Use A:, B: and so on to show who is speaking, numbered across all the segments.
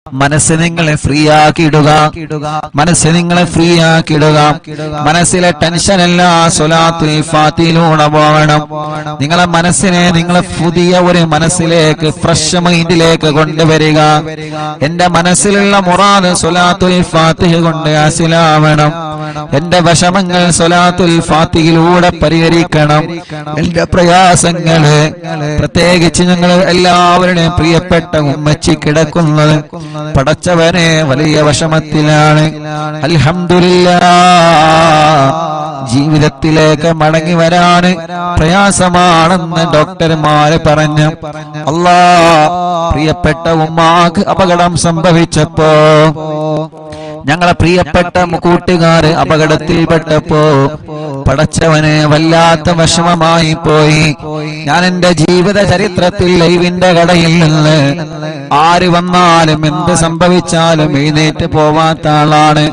A: മനസ്സ് നിങ്ങളെ ഫ്രീ ആക്കിയിടുക, മനസ്സ് നിങ്ങളെ ഫ്രീ ആക്കിയിടുക. മനസ്സിലെ ടെൻഷൻ എല്ലാം സ്വലാത്തുൽ ഫാത്തിഹയിലൂടെ പോകണം. നിങ്ങളെ മനസ്സിനെ നിങ്ങളെ പുതിയ ഒരു മനസ്സിലേക്ക്, ഫ്രഷ് മൈൻഡിലേക്ക് കൊണ്ടുവരിക. എന്റെ മനസ്സിലുള്ള മുറാദ് സ്വലാത്തുൽ ഫാത്തിഹ കൊണ്ട് ഹാസിലാവണം. എന്റെ വിഷമങ്ങൾ സ്വലാത്തുൽ ഫാത്തിഹയിലൂടെ പരിഹരിക്കണം. എന്റെ പ്രയാസങ്ങള്, പ്രത്യേകിച്ച് ഞങ്ങൾ എല്ലാവരുടെയും പ്രിയപ്പെട്ട ഉമ്മച്ചി കിടക്കുന്നത് പടച്ചവനെ വലിയ വിഷമത്തിലാണ്. അൽഹംദുലില്ലാഹ്, ജീവിതത്തിലേക്ക് മടങ്ങി വരാന് പ്രയാസമാണെന്ന് ഡോക്ടർമാര് പറഞ്ഞു. അല്ലാഹ്, പ്രിയപ്പെട്ട ഉമ്മാക്ക് അപകടം സംഭവിച്ചപ്പോ, ഞങ്ങളെ പ്രിയപ്പെട്ട കൂട്ടുകാര് അപകടത്തിൽപ്പെട്ടപ്പോ പടച്ചവനെ വല്ലാത്ത വിഷമമായി പോയി. ഞാൻ എന്റെ ജീവിത ചരിത്രത്തിൽ ലൈവിന്റെ കടയിൽ നിന്ന് ആര് വന്നാലും എന്ത് സംഭവിച്ചാലും എഴുന്നേറ്റ് പോവാത്ത ആളാണ്.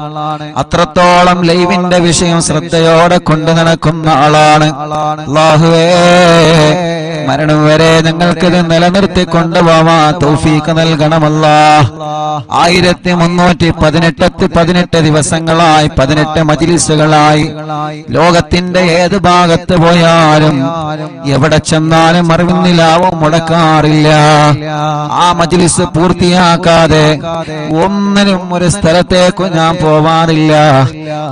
A: അത്രത്തോളം ലൈവിന്റെ വിഷയം ശ്രദ്ധയോടെ കൊണ്ടു നടക്കുന്ന ആളാണ്. അല്ലാഹുവേ, മരണം വരെ ഞങ്ങൾക്കിത് നിലനിർത്തി കൊണ്ടുപോവാ തൗഫീഖ് നൽകണമല്ലാഹ്. 1318 ദിവസങ്ങളായി, 18 മജ്‌ലിസുകളായി, ലോകത്തിന്റെ ഏത് ഭാഗത്ത് പോയാലും എവിടെ ചെന്നാലും അറിവിന്നിലാവും മുടക്കാറില്ല. ആ മജ്‌ലിസ് പൂർത്തിയാക്കാതെ ഒന്നിനും ഒരു സ്ഥലത്തേക്കും ഞാൻ പോവാറില്ല.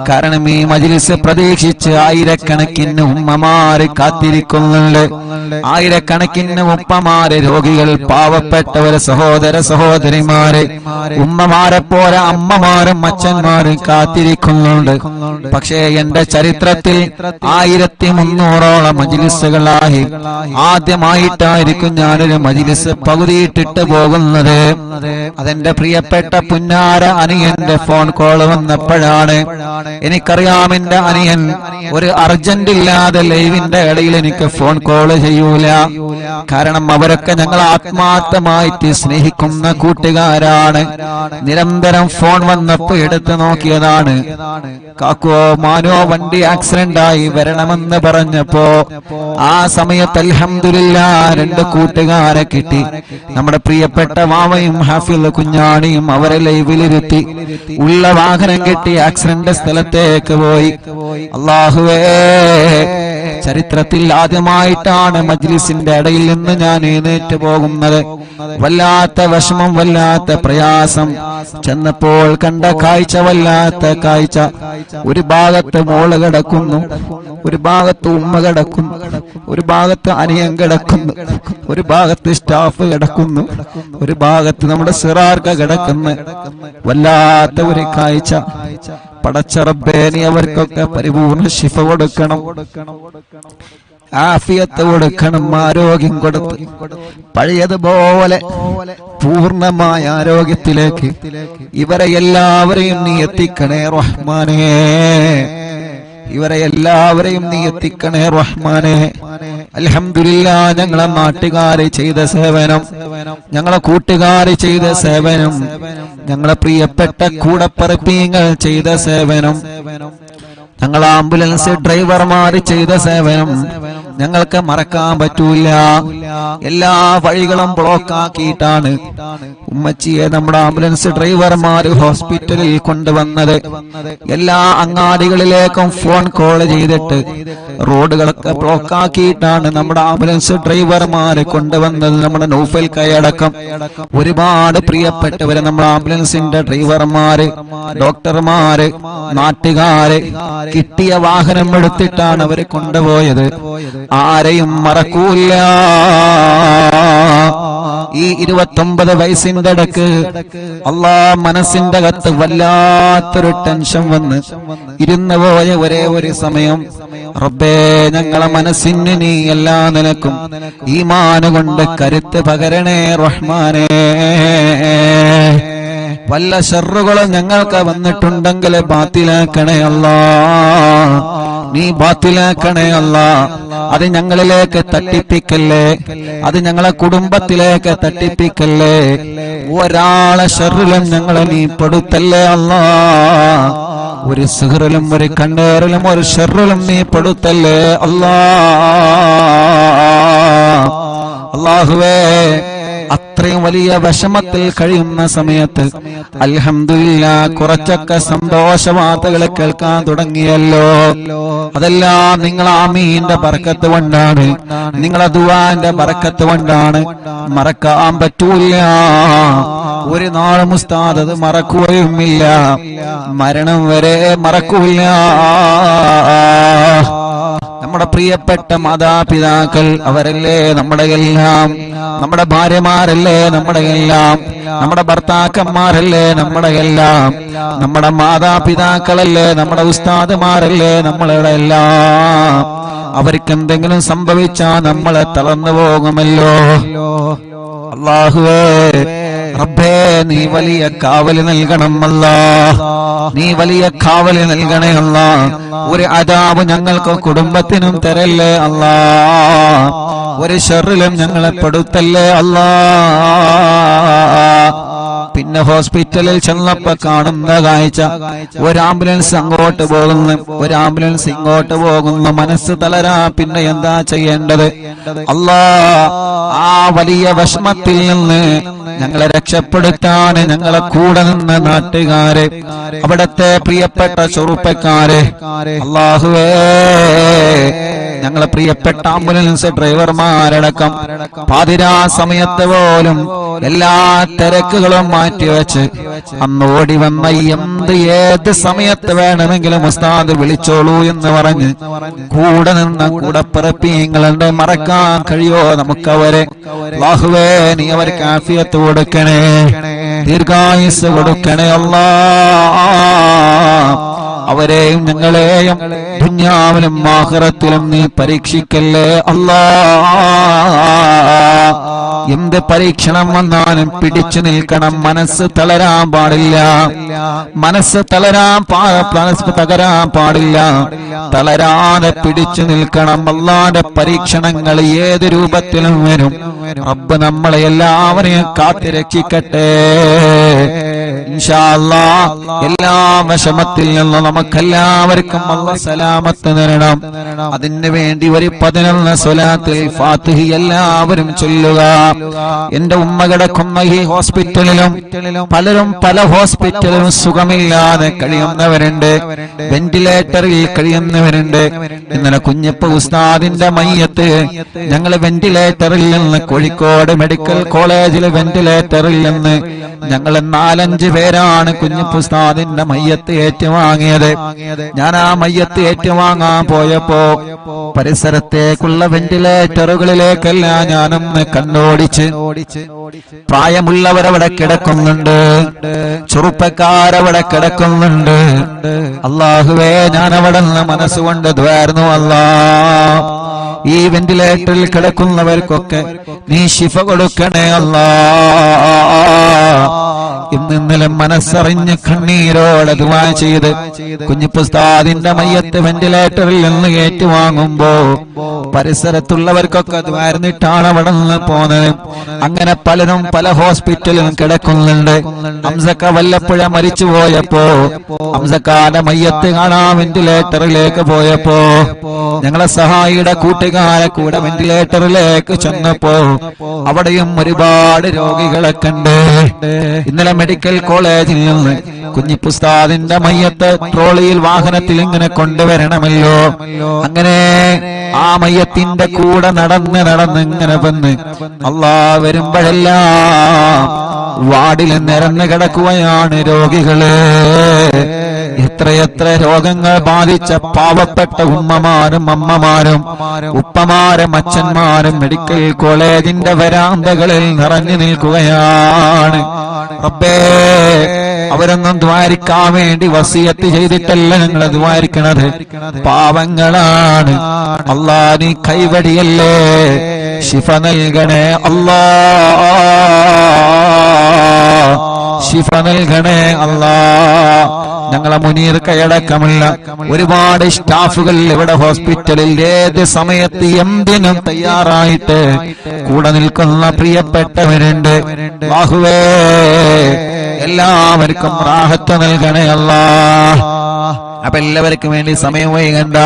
A: കാരണം ഈ മജ്‌ലിസ് പ്രതീക്ഷിച്ച് ആയിരക്കണക്കിന് ഉമ്മമാര് കാത്തിരിക്കുന്നുണ്ട്. ആയിരക്കണക്കിന് ഉപ്പമാര്, രോഗികൾ, പാവപ്പെട്ടവര്, സഹോദര സഹോദരിമാര്, ഉമ്മമാരെ പോലെ അമ്മമാരും അച്ഛന്മാരും കാത്തിരിക്കുന്നുണ്ട്. പക്ഷേ എന്റെ ചരിത്രത്തിൽ 1300ഓളം മജ്‌ലിസുകളായി ആദ്യമായിട്ടായിരിക്കും ഞാനൊരു മജ്‌ലിസ് പകുതിയിട്ടിട്ട് പോകുന്നത്. അതെന്റെ പ്രിയപ്പെട്ട പുന്നാര അനിയന്റെ ഫോൺ കോൾ വന്നപ്പോഴാണ്. എനിക്കറിയാം എന്റെ അനിയൻ ഒരു അർജന്റ് ഇല്ലാതെ ലൈവിന്റെ ഇടയിൽ എനിക്ക് ഫോൺ കോൾ ചെയ്യൂല. കാരണം അവരൊക്കെ ഞങ്ങൾ ആത്മാർത്ഥമായിട്ട് സ്നേഹിക്കുന്ന കൂട്ടുകാരാണ്. നിരന്തരം ഫോൺ വന്നപ്പോ എടുത്തു നോക്കിയതാണ്. കാക്കോ മാനോ വണ്ടി ആക്സിഡന്റ് ആയി വരണമെന്ന് പറഞ്ഞപ്പോ ആ സമയത്ത് അൽഹംദുലില്ലാഹ് 2 കൂട്ടുകാരെ കിട്ടി. നമ്മുടെ പ്രിയപ്പെട്ട വാവയും ഹാഫിള് കുഞ്ഞാണിയും അവരെ ലൈവിലിരുത്തി ഉള്ള വാഹനം കിട്ടി ആക്സിഡന്റ് സ്ഥലത്തേക്ക് പോയി. അല്ലാഹുവേ, ചരിത്രത്തിൽ ആദ്യമായിട്ടാണ് മജ്‌ലിസിന്റെ ഇടയിൽ നിന്ന് ഞാൻ എഴുന്നേറ്റ് പോകുന്നത്. വല്ലാത്ത വിഷമം, വല്ലാത്ത പ്രയാസം. ചെന്നപ്പോൾ കണ്ട കാഴ്ച വല്ലാത്ത കാഴ്ച. ഒരു ഭാഗത്ത് മോള് കിടക്കുന്നു, ഒരു ഭാഗത്ത് ഉമ്മ കിടക്കുന്നു, ഒരു ഭാഗത്ത് അനിയൻ കിടക്കുന്നു, ഒരു ഭാഗത്ത് സ്റ്റാഫ് കിടക്കുന്നു, ഒരു ഭാഗത്ത് നമ്മുടെ സിറാർക്ക കിടക്കുന്നു. വല്ലാത്ത ഒരു കാഴ്ച. പടച്ച റബ്ബേ, നീ അവർക്കൊക്കെ പരിപൂർണ്ണ ശിഫ കൊടുക്കണം, ആഫിയത്ത് കൊടുക്കണം, ആരോഗ്യം കൊടുത്ത് പഴയതുപോലെ പൂർണ്ണമായ ആരോഗ്യത്തിലേക്ക് ഇവരെ എല്ലാവരെയും നീ എത്തിക്കണേ റഹ്മാനേ. ഇവരെ എല്ലാവരെയും നീ എത്തിക്കണേ റഹ്മാനേ. അൽഹംദുലില്ലാഹ്, ഞങ്ങളെ നാട്ടുകാരെ ചെയ്ത സേവനം, ഞങ്ങളെ കൂട്ടുകാരെ ചെയ്ത സേവനം, ഞങ്ങളെ പ്രിയപ്പെട്ട കൂടപ്പറപ്പീങ്ങൾ ചെയ്ത സേവനം, ഞങ്ങൾ ആംബുലൻസ് ഡ്രൈവർമാർ ചെയ്ത സേവനം ഞങ്ങൾക്ക് മറക്കാൻ പറ്റൂല. എല്ലാ വഴികളും ബ്ലോക്ക് ആക്കിയിട്ടാണ് ഉമ്മച്ചിയെ നമ്മുടെ ആംബുലൻസ് ഡ്രൈവർമാർ ഹോസ്പിറ്റലിൽ കൊണ്ടുവന്നത്. എല്ലാ അങ്ങാടികളിലേക്കും ഫോൺ കോൾ ചെയ്തിട്ട് റോഡുകളൊക്കെ ബ്ലോക്ക് ആക്കിയിട്ടാണ് നമ്മുടെ ആംബുലൻസ് ഡ്രൈവർമാരെ കൊണ്ടുവന്നത്. നമ്മുടെ നൗഫൽ കൈയടക്കം ഒരുപാട് പ്രിയപ്പെട്ടവര്, നമ്മുടെ ആംബുലൻസിന്റെ ഡ്രൈവർമാര്, ഡോക്ടർമാര്, നാട്ടുകാര് കിട്ടിയ വാഹനം എടുത്തിട്ടാണ് അവരെ കൊണ്ടുപോയത്. ആരെയും മറക്കൂല. ഈ 29 വയസ്സിന്റെ ഇടക്ക് മനസ്സിന്റെ അകത്ത് വല്ലാത്തൊരു ടെൻഷൻ വന്ന് ഇരുന്നു പോയ ഒരേ ഒരു സമയം, റബ്ബേ, ഞങ്ങളെ മനസ്സിന് നീ എല്ലാ നിലക്കും ഈമാൻ കൊണ്ട് കരുത്ത് പകരണേ റഹ്മാനേ. വല്ല ശർറുകളും ഞങ്ങൾക്ക് വന്നിട്ടുണ്ടെങ്കിൽ ബാത്തിലാക്കണേ അല്ലാഹ്, നീ ബാത്തിലാക്കണേ അല്ലാഹ്. അത് ഞങ്ങളിലേക്ക് തട്ടിപ്പിക്കല്ലേ, അത് ഞങ്ങളെ കുടുംബത്തിലേക്ക് തട്ടിപ്പിക്കല്ലേ. ഒരാളെ ശർറിലും ഞങ്ങളെ നീ പെടുത്തല്ലേ അല്ലാഹ്. ഒരു സിഹറിലും ഒരു കണ്ണേറിലും ഒരു ശർറിലും നീ പെടുത്തല്ലേ അല്ലാഹ്. അല്ലാഹുവേ, ഇത്രയും വലിയ വിഷമത്തിൽ കഴിയുന്ന സമയത്ത് അൽഹംദുലില്ലാഹ് കുറച്ചൊക്കെ സന്തോഷ വാർത്തകൾ കേൾക്കാൻ തുടങ്ങിയല്ലോ. അതെല്ലാം നിങ്ങൾ ആമീന്റെ ബർക്കത്ത് കൊണ്ടാണ്, നിങ്ങളെ ദുആന്റെ ബർക്കത്ത് കൊണ്ടാണ്. മറക്കാൻ പറ്റൂല, ഒരു നാളും ഉസ്താദ് അത് മറക്കുകയുമില്ല, മരണം വരെ മറക്കൂല. നമ്മുടെ പ്രിയപ്പെട്ട മാതാപിതാക്കൾ അവരല്ലേ നമ്മുടെ എല്ലാം, നമ്മുടെ ഭാര്യമാരല്ലേ നമ്മുടെ എല്ലാം, നമ്മുടെ ഭർത്താക്കന്മാരല്ലേ നമ്മുടെ എല്ലാം, നമ്മുടെ മാതാപിതാക്കളല്ലേ നമ്മുടെ ഉസ്താദുമാരല്ലേ നമ്മളുടെ എല്ലാം. അവർക്ക് എന്തെങ്കിലും സംഭവിച്ചാൽ നമ്മളെ തളർന്നു പോകുമല്ലോ. അല്ലാഹുവേ റബ്ബേ നീ വലിയ കാവല് നൽകണം അല്ലാ, നീ വലിയ കാവല് നൽകണേ അല്ലാ. ഒരു അദാബ് ഞങ്ങൾക്ക് കുടുംബത്തിനും തരല്ലേ അല്ലാ, ഒരു ശർറിലും ഞങ്ങളെ പെടുത്തല്ലേ അല്ലാ. പിന്നെ ഹോസ്പിറ്റലിൽ ചെന്നപ്പോ കാണുന്ന കാഴ്ച, ഒരു ആംബുലൻസ് അങ്ങോട്ട് പോകുന്നു, ഒരു ആംബുലൻസ് ഇങ്ങോട്ട് പോകുന്നു. മനസ്സ് തളരാ, പിന്നെ എന്താ ചെയ്യേണ്ടത് അല്ലാ? ആ വലിയ വിഷമത്തിൽ നിന്ന് ഞങ്ങളെ രക്ഷപ്പെടുത്താൻ ഞങ്ങളെ കൂടെ നിന്ന് നാട്ടുകാരെ, അവിടത്തെ പ്രിയപ്പെട്ട ചെറുപ്പക്കാരെ, അല്ലാഹുവേ ഞങ്ങളെ പ്രിയപ്പെട്ട ആംബുലൻസ് ഡ്രൈവർമാരടക്കം പാതിരാ സമയത്ത് പോലും എല്ലാ തിരക്കുകളും മാറ്റിവെച്ച് അന്ന് ഓടി വന്ന ഏത് സമയത്ത് വേണമെങ്കിലും ഉസ്താദ് വിളിച്ചോളൂ എന്ന് പറഞ്ഞ് കൂടെ നിന്ന കൂടപ്പിറപ്പിങ്ങളുടെ മറക്കാൻ കഴിയോ നമുക്കവരെ? അല്ലാഹുവേ നീ അവർക്ക് ആഫിയത്ത് കൊടുക്കണേ, ദീർഘായുസ് കൊടുക്കണേ അല്ലാ. അവരെയും ഞങ്ങളെയും ദുനിയാവിലും ആഖിറത്തിലും നീ പരീക്ഷിക്കല്ലേ അല്ലാ. എന്ത് പരീക്ഷണം വന്നാലും പിടിച്ചു നിൽക്കണം, മനസ്സ് തളരാൻ പാടില്ല, മനസ്സ് തകരാൻ പാടില്ല, തളരാതെ പിടിച്ചു നിൽക്കണം. അല്ലാഹുവിന്റെ പരീക്ഷണങ്ങൾ ഏത് രൂപത്തിലും വരും. റബ്ബ് നമ്മളെ എല്ലാവരെയും കാത്തുരക്ഷിക്കട്ടെ ഇൻഷാ അല്ലാഹ്. എല്ലാ വിഷമത്തിൽ നിന്നും നമുക്കെല്ലാവർക്കും അല്ലാഹ് സലാമത്ത് തരണം. അതിനു വേണ്ടി ഒരു 11 സ്വലാത്തുൽ ഫാത്തിഹ എല്ലാവരും ചൊല്ലുക. എന്റെ ഉമ്മ കിടക്കുന്ന ഈ ഹോസ്പിറ്റലിലും പലരും പല ഹോസ്പിറ്റലിലും സുഖമില്ലാതെ കഴിയുന്നവരുണ്ട്, വെന്റിലേറ്ററിൽ കഴിയുന്നവരുണ്ട്. ഇന്നലെ കുഞ്ഞപ്പ ഉസ്താദിന്റെ മയ്യത്ത് ഞങ്ങൾ വെന്റിലേറ്ററിൽ നിന്ന് കോഴിക്കോട് മെഡിക്കൽ കോളേജിലെ വെന്റിലേറ്ററിൽ നിന്ന് ഞങ്ങൾ 4-5 പേരാണ് കുഞ്ഞപ്പ ഉസ്താദിന്റെ മയ്യത്ത് ഏറ്റുവാങ്ങിയത്. ഞാൻ ആ മയ്യത്ത് ഏറ്റുവാങ്ങാൻ പോയപ്പോ പരിസരത്തേക്കുള്ള വെന്റിലേറ്ററുകളിലേക്കല്ല ഞാനൊന്ന് കണ്ണോടിച്ച്. പ്രായമുള്ളവരവിടെ കിടക്കുന്നുണ്ട്, ചെറുപ്പക്കാരവിടെ കിടക്കുന്നുണ്ട്. അല്ലാഹുവേ ഞാൻ അവിടെ നിന്ന് മനസ്സുകൊണ്ട് ദ്വാരുന്നു അല്ലാ, ഈ വെന്റിലേറ്ററിൽ കിടക്കുന്നവർക്കൊക്കെ നീ ശിഫ കൊടുക്കണേ അല്ലാ. ഇന്നലെ മനസ്സറിഞ്ഞ് കണ്ണീരോടെ ദുആ ചെയ്ത് കുഞ്ഞിപ്പുസ്താദിന്റെ മയ്യത്ത് വെന്റിലേറ്ററിൽ നിന്ന് ഏറ്റുവാങ്ങുമ്പോ പരിസരത്തുള്ളവർക്കൊക്കെ ദ്വാരന്നിട്ടാണ് അവിടെ നിന്ന് പോന്നത്. അങ്ങനെ പലരും പല ഹോസ്പിറ്റലിലും കിടക്കുന്നുണ്ട്. ഹംസക്ക വല്ലപ്പുഴ മരിച്ചു പോയപ്പോ ഹംസക്കാന്റെ മയ്യത്ത് കാണാൻ വെന്റിലേറ്ററിലേക്ക് പോയപ്പോ ഞങ്ങളെ സഹായിയുടെ കൂട്ടുകാരെ കൂടെ വെന്റിലേറ്ററിലേക്ക് ചെന്നപ്പോ അവിടെയും ഒരുപാട് രോഗികളെ കണ്ട്. ഇന്നലെ മെഡിക്കൽ കോളേജിൽ നിന്ന് കുഞ്ഞിപ്പുസ്താദിന്റെ മയ്യത്ത് ട്രോളിയിൽ വാഹനത്തിൽ ഇങ്ങനെ കൊണ്ടുവരണമല്ലോ. അങ്ങനെ ആ മയ്യത്തിന്റെ കൂടെ നടന്ന് ഇങ്ങനെ വന്ന് അല്ലാ വരുമ്പോഴെല്ലാം വാർഡിൽ നിരന്ന് കിടക്കുകയാണ് രോഗികള്. എത്രയെത്ര രോഗങ്ങൾ ബാധിച്ച പാവപ്പെട്ട ഉമ്മമാരും അമ്മമാരും ഉപ്പമാരും അച്ഛന്മാരും മെഡിക്കൽ കോളേജിന്റെ വരാന്തകളിൽ നിറഞ്ഞു നിൽക്കുകയാണ്. റബ്ബേ അവരൊന്നും ദ്വാരിക്കാൻ വേണ്ടി വസിയത്ത് ചെയ്തിട്ടല്ല ഞങ്ങൾ ദ്വാരിക്കണത്, പാവങ്ങളാണ്. അല്ലാ നീ കൈവടിയല്ലേ, ശിഫ നൽകണേ അല്ലാ, ശിഫ നൽകണേ അല്ലാ. ഞങ്ങളെ മുനീർ കൈയടക്കമുള്ള ഒരുപാട് സ്റ്റാഫുകൾ ഇവിടെ ഹോസ്പിറ്റലിൽ ഏത് സമയത്ത് എന്തിനും തയ്യാറായിട്ട് കൂടെ നിൽക്കുന്ന പ്രിയപ്പെട്ടവരുണ്ട്. അല്ലാഹുവേ എല്ലാവർക്കും റാഹത്ത് നൽകണേ അല്ലാ. അപ്പൊ എല്ലാവർക്കും വേണ്ടി സമയം വൈകണ്ട,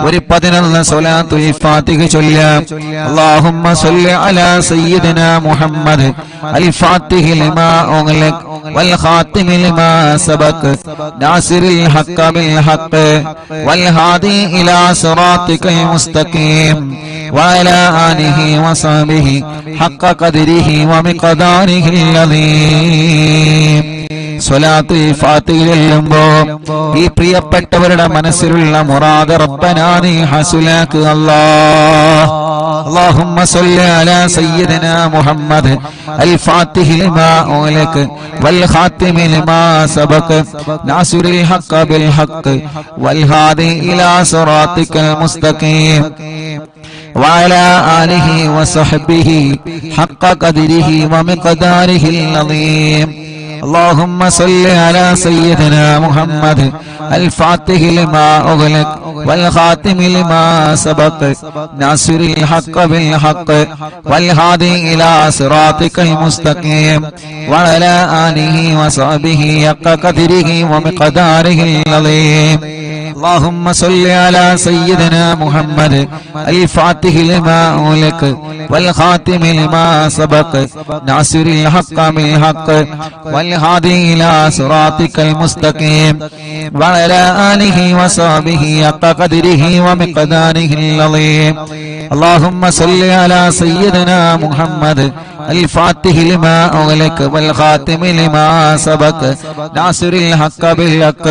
A: ഒരു 11 സ്വലാത്തുൽ ഫാത്തിഹ ചൊല്ലാം. അല്ലാഹുമ്മ സ്വല്ലി അലാ സയ്യിദിനാ മുഹമ്മദ് അൽ ഫാത്തിഹി ലിമാ ഉഗ്ലിഖ വൽ ഖാതിമി ലിമാ സബഖ നാസിറിൽ ഹഖ്ഖ ബിൽ ഹഖ് വൽ ഹാദി ഇലാ സിറാത്തിക്കൽ മുസ്തഖീം വഅലാ ആലിഹി വസഹ്ബിഹി ഹഖ്ഖ ഖദ്രിഹി വമിഖ്ദാരിഹിൽ അദീം. സ്വലാത്തുൽ ഫാത്തിഹ ചൊല്ലുമ്പോ ഈ പ്രിയപ്പെട്ടവരുടെ മനസ്സിലുള്ള മുറാദ് റബ്ബനാ നീ ഹസുലാക്ക് അല്ലാഹ്. اللهم صل على سيدنا محمد الفاتح لما أغلق والخاتم لما سبق ناصر الحق بالحق والهادي إلى صراطك المستقيم وعلى آله وصحبه حق قدره ومقداره العظيم. اللهم صل على سيدنا محمد الفاتح لما أغلق والخاتم لما سبق ناصر الحق بالحق والهادي إلى صراطك المستقيم وعلى آله وصحبه حق قدره ومقداره العظيم. اللهم صل على سيدنا محمد الفاتح لما أغلق والخاتم لما سبق ناصر الحق بالحق والهادي إلى صراطك المستقيم وعلى آله وصحبه حق قدره ومقداره العظيم. اللهم صل على سيدنا محمد الفاتح لما أغلق والخاتم لما سبق ناصر الحق بالحق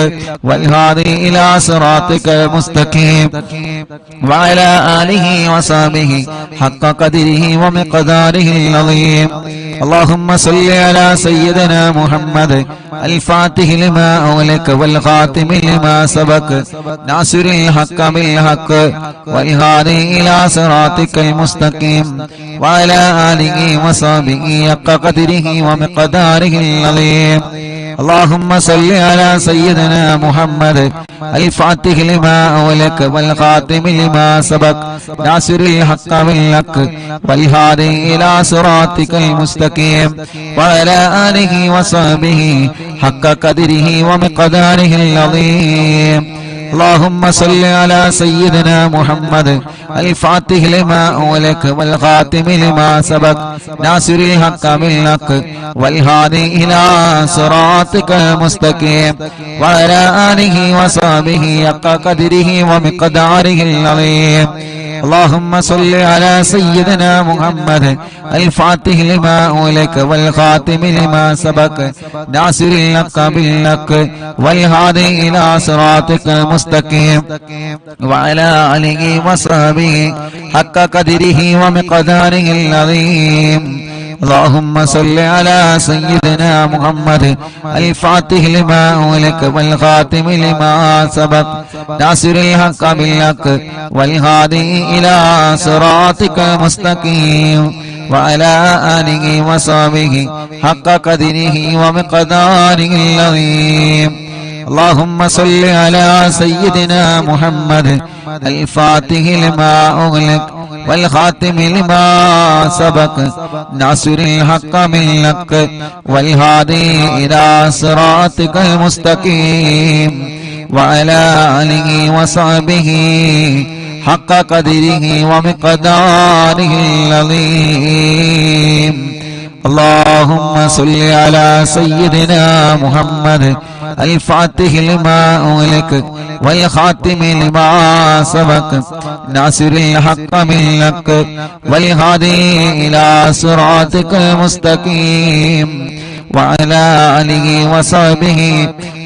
A: والهادي إلى صراطك المستقيم وعلى آله وصحبه حق قدره ومقداره العظيم. اللهم صل على سيدنا محمد الفاتح لما أغلق والخاتم لما سبق ناصر الحق بالحق والهادي إلى صراطك المستقيم وعلى آله وصحبه حق قدره ومقداره العظيم. اللهم صل على سيدنا محمد الفاتح لما أغلق والخاتم لما سبق ناصر الحق بالحق والهادي إلى صراطك المستقيم وعلى آله وصحبه حق قدره ومقداره العظيم. اللهم صل على سيدنا محمد الفاتح لما أغلق والخاتم لما سبق ناصر الحق بالحق والهادي إلى صراطك المستقيم وعلى آله وصحبه حق قدره ومقداره العظيم. اللهم صل على سيدنا محمد الفاتح لما أغلق والخاتم لما سبق ناصر الحق بالحق والهادي إلى صراطك المستقيم وعلى آله وصحبه حق قدره ومقداره العظيم. اللهم صل على سيدنا محمد الفاتح لما أغلق والخاتم لما سبق ناصر الحق بالحق والهادي إلى صراطك المستقيم وعلى آله وصحبه حق قدره ومقداره العظيم. اللهم صل على سيدنا محمد الفاتح لما أغلق والخاتم لما سبق ناصر الحق بالحق والهادي إلى صراطك المستقيم وعلى آله وصحبه حق قدره ومقداره العظيم. اللهم صل على سيدنا محمد الفاتح لما أغلق والخاتم لما سبق ناصر الحق بالحق والهادي إلى صراطك المستقيم وعلى آله وصحبه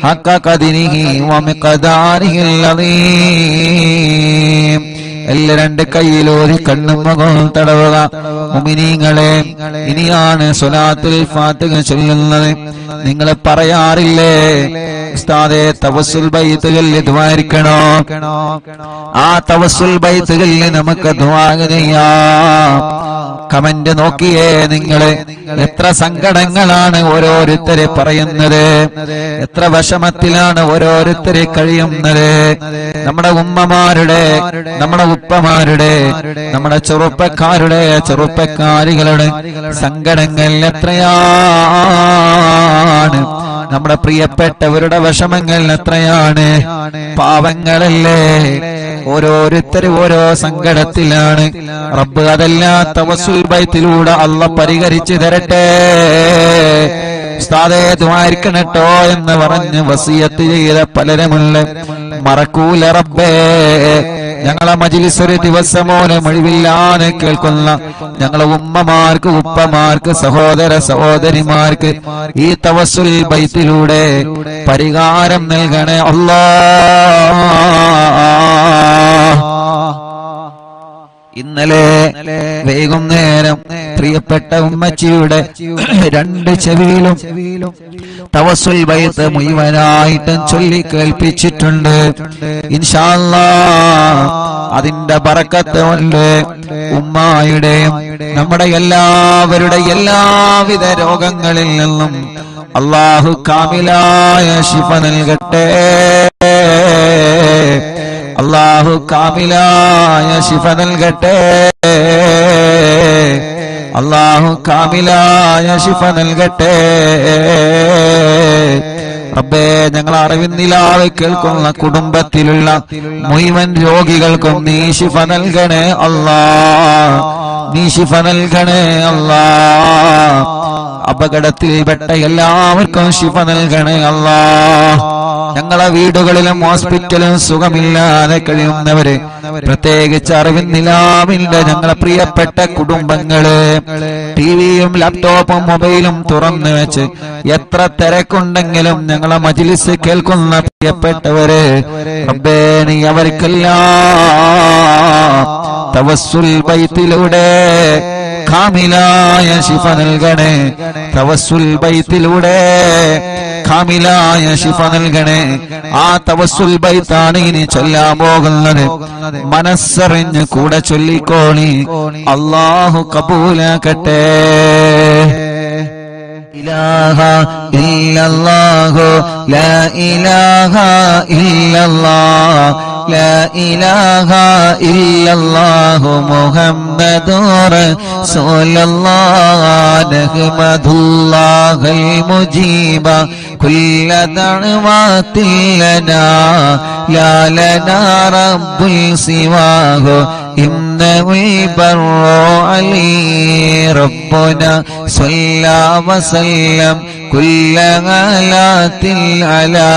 A: حق قدره ومقداره العظيم. എല്ലാ രണ്ട് കൈയിലോരി കണ്ണും മുഖവും തടവുക. മുഅ്മിനീങ്ങളെ, ഇനിയാണ് സ്വലാത്തുൽ ഫാത്തിഹ ചൊല്ലുന്നത്. നിങ്ങൾ പറയാറില്ലേ ഉസ്താദേ തവസ്സുൽ ബൈത്തുകളിൽ ദുആയിരിക്കണോ? ആ തവസ്സുൽ ബൈത്തുകളിൽ നമുക്ക് ദുആ ചെയ്യാം. കമന്റ് നോക്കിയേ നിങ്ങള്, എത്ര സങ്കടങ്ങളാണ് ഓരോരുത്തരെ പറയുന്നത്, എത്ര വിഷമത്തിലാണ് ഓരോരുത്തരെ കഴിയുന്നത്. നമ്മുടെ ഉമ്മമാരുടെ, നമ്മുടെ ഉപ്പമാരുടെ, നമ്മുടെ ചെറുപ്പക്കാരുടെ, ചെറുപ്പക്കാരികളുടെ സങ്കടങ്ങൾ എത്രയാണ്. നമ്മുടെ പ്രിയപ്പെട്ടവരുടെ വിഷമങ്ങൾ എത്രയാണ്. പാവങ്ങളല്ലേ, ഓരോരുത്തരും ഓരോ സങ്കടത്തിലാണ്. റബ്ബ് അതെല്ലാം തവസ്സുൽ ബൈത്തിലൂടെ അല്ലാഹ് പരിഹരിച്ചു തരട്ടെ. ഉസ്താദേ ദുആയിരിക്കണട്ടോ എന്ന് പറഞ്ഞ് വസിയത്ത് ചെയ്ത പലരുമുള്ള മറക്കൂല റബ്ബേ. ഞങ്ങളെ മജ്ലിസ് ഒരു ദിവസമോനെ മൊഴിവില്ലാതെ കേൾക്കുന്ന ഞങ്ങളെ ഉമ്മമാർക്ക്, ഉപ്പമാർക്ക്, സഹോദര സഹോദരിമാർക്ക് ഈ തവസ്സുൽ ബൈത്തിലൂടെ പരിഹാരം നൽകണേ അല്ലാഹ്. ഇന്നലെ വൈകുന്നേരം പ്രിയപ്പെട്ട ഉമ്മച്ചിയുടെ രണ്ട് ചെവിയിലും തവസ്സുൽ ബൈത്ത് മുഴുവനായിട്ടും ചൊല്ലി കേൾപ്പിച്ചിട്ടുണ്ട്. ഇൻഷാ അല്ലാഹ് അതിന്റെ ബറക്കത്ത് കൊണ്ട് ഉമ്മായുടെയും നമ്മുടെ എല്ലാവരുടെ എല്ലാവിധ രോഗങ്ങളിൽ നിന്നും അല്ലാഹു കാമിലായ ശിഫ നൽകട്ടെ. അല്ലാഹു കാമിലായ ശിഫ നൽകട്ടെ. അല്ലാഹു കാമിലായ ശിഫ നൽകട്ടെ. റബ്ബേ, ഞങ്ങൾ അറിവിന്നിലാവ് കേൾക്കുന്ന കുടുംബത്തിലുള്ള മുഴുവൻ രോഗികൾക്കും നീ ശിഫ നൽകണേ അല്ലാഹ്. നീ ശിഫ നൽകണേ അല്ലാഹ്. അപകടത്തിൽപ്പെട്ട എല്ലാവർക്കും ശിഫ നൽകണേ അല്ലാഹ്. ഞങ്ങളെ വീടുകളിലും ഹോസ്പിറ്റലും സുഖമില്ലാതെ കഴിയുന്നവര്, പ്രത്യേകിച്ച് അറിവിന്നിലാവിന്റെ ഞങ്ങളെ പ്രിയപ്പെട്ട കുടുംബങ്ങള്, ടിവിയും ലാപ്ടോപ്പും മൊബൈലും തുറന്നു വെച്ച് എത്ര തിരക്കുണ്ടെങ്കിലും ഞങ്ങളെ മജ്ലിസ് കേൾക്കുന്ന പ്രിയപ്പെട്ടവര്, റബ്ബേ നീ അവർക്കെല്ലാം തവസ്സുൽ ബൈത്തിലൂടെ കാമിലായ ശിഫ നൽകണേ. തവസ്സുൽ ബൈത്തിലൂടെ കാമിലായ ശിഫ നൽകണേ. ആ തവസ്സുൽ ബൈത്താണ് ഇനി ചൊല്ലാൻ പോകുന്നത്. മനസ്സറിഞ്ഞ് കൂടെ ചൊല്ലിക്കോളി. അല്ലാഹു കബൂലാക്കട്ടെ. ഇലാഹ ഇല്ലല്ലാഹു ലാ ഇലാഹ ഇല്ലല്ലാഹ് ലാ ഇലാഹ ഇല്ലല്ലാഹു മുഹമ്മദുർ റസൂലുള്ളാഹ് നഹ്മദുല്ലാഹൽ മുജീബ കുല്ല ദഅവാതിൽ ലനാ ലാ ലനാ റബ്ബുൽ സിവാഹു ഇന്നഹുൽ ബർറു അലീ റബ്ബുനാ സ്വല്ലാ വസല്ലം കുല്ല ഗലാത്തിൽ അലാ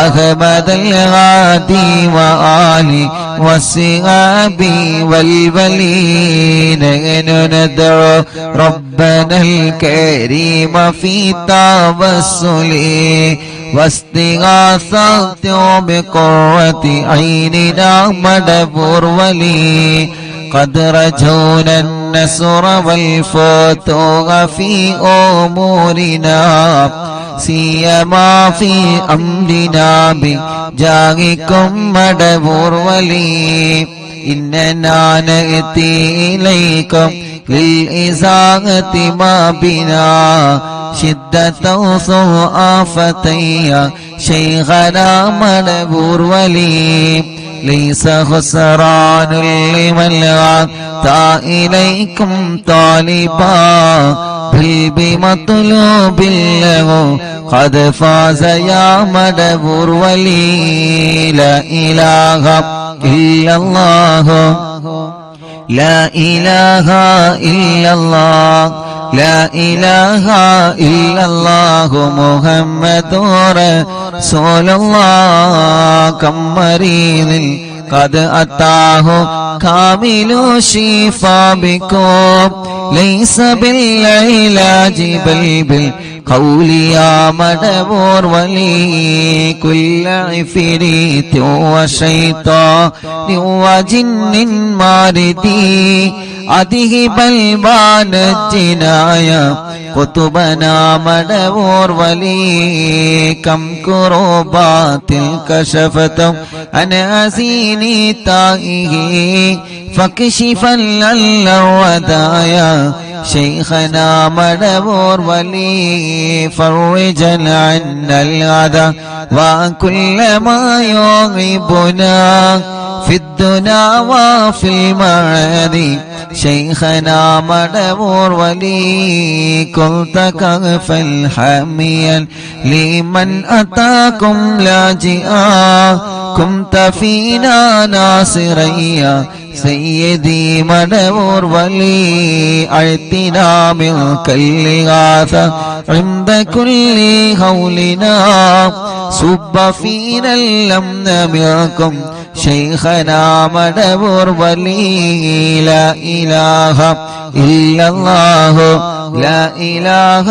A: അഹ്മദൽ ഗാദി വആലി വസ്ഹാബി വൽവലീന നദഉ റബ്ബനൽ കരീമ ഫീ തവസ്സുലി വസ്തിഗാസത്തു ബിഖുവതി ഐനിനാ മദബുർ വലി قد رجونا النصر والفتوح في أمورنا سيما في أمرنا بجاهكم مدبور ولي إننا نأتي إليكم للإزاغة ما بنا شدة سوء فتيا شيخنا مدبور ولي ليس خسران لمن أتى إليكم طالبا بل بمطلوب له قد فاز يا مدبور ولي لا إله إلا الله لا إله إلا الله لا إله إلا الله محمد رسول الله كم مريض قد أتاه كامل شفاء بكم ليس بالعلاج بل بالقول يا مدبور ولي كل عفريت وشيطان وجن ماردي أذهب البان الجنايا قطبنا مدبور ولي كم كروبات كشفتم عن أزيني تائه فكشفا للودايا شيخنا مدبور ولي فرجا عنا العذى وكل ما يغيبنا في الدنا وفي المعاد شيخنا مدبور ولي كنت كغفا حاميا لمن أتاكم لاجئا كنت فينا ناصريا سيدي مدبور ولي أعطنا منك الإغاثة عند كل هولنا صب فينا الأمن منكم شيخنا مدبور ولي لا إله إلا الله لا إله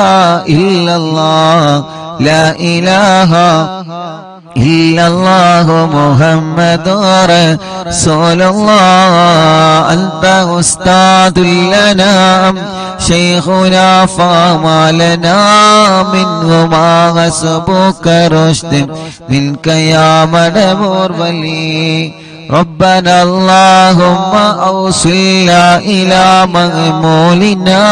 A: إلا الله لا إله إلا الله محمد رسول الله أنت أستاذ لنا شيخنا فما لنا منه ما حسبك رشد منك يا مدبور ولي ربنا اللهم أوصلنا إلى مغمولنا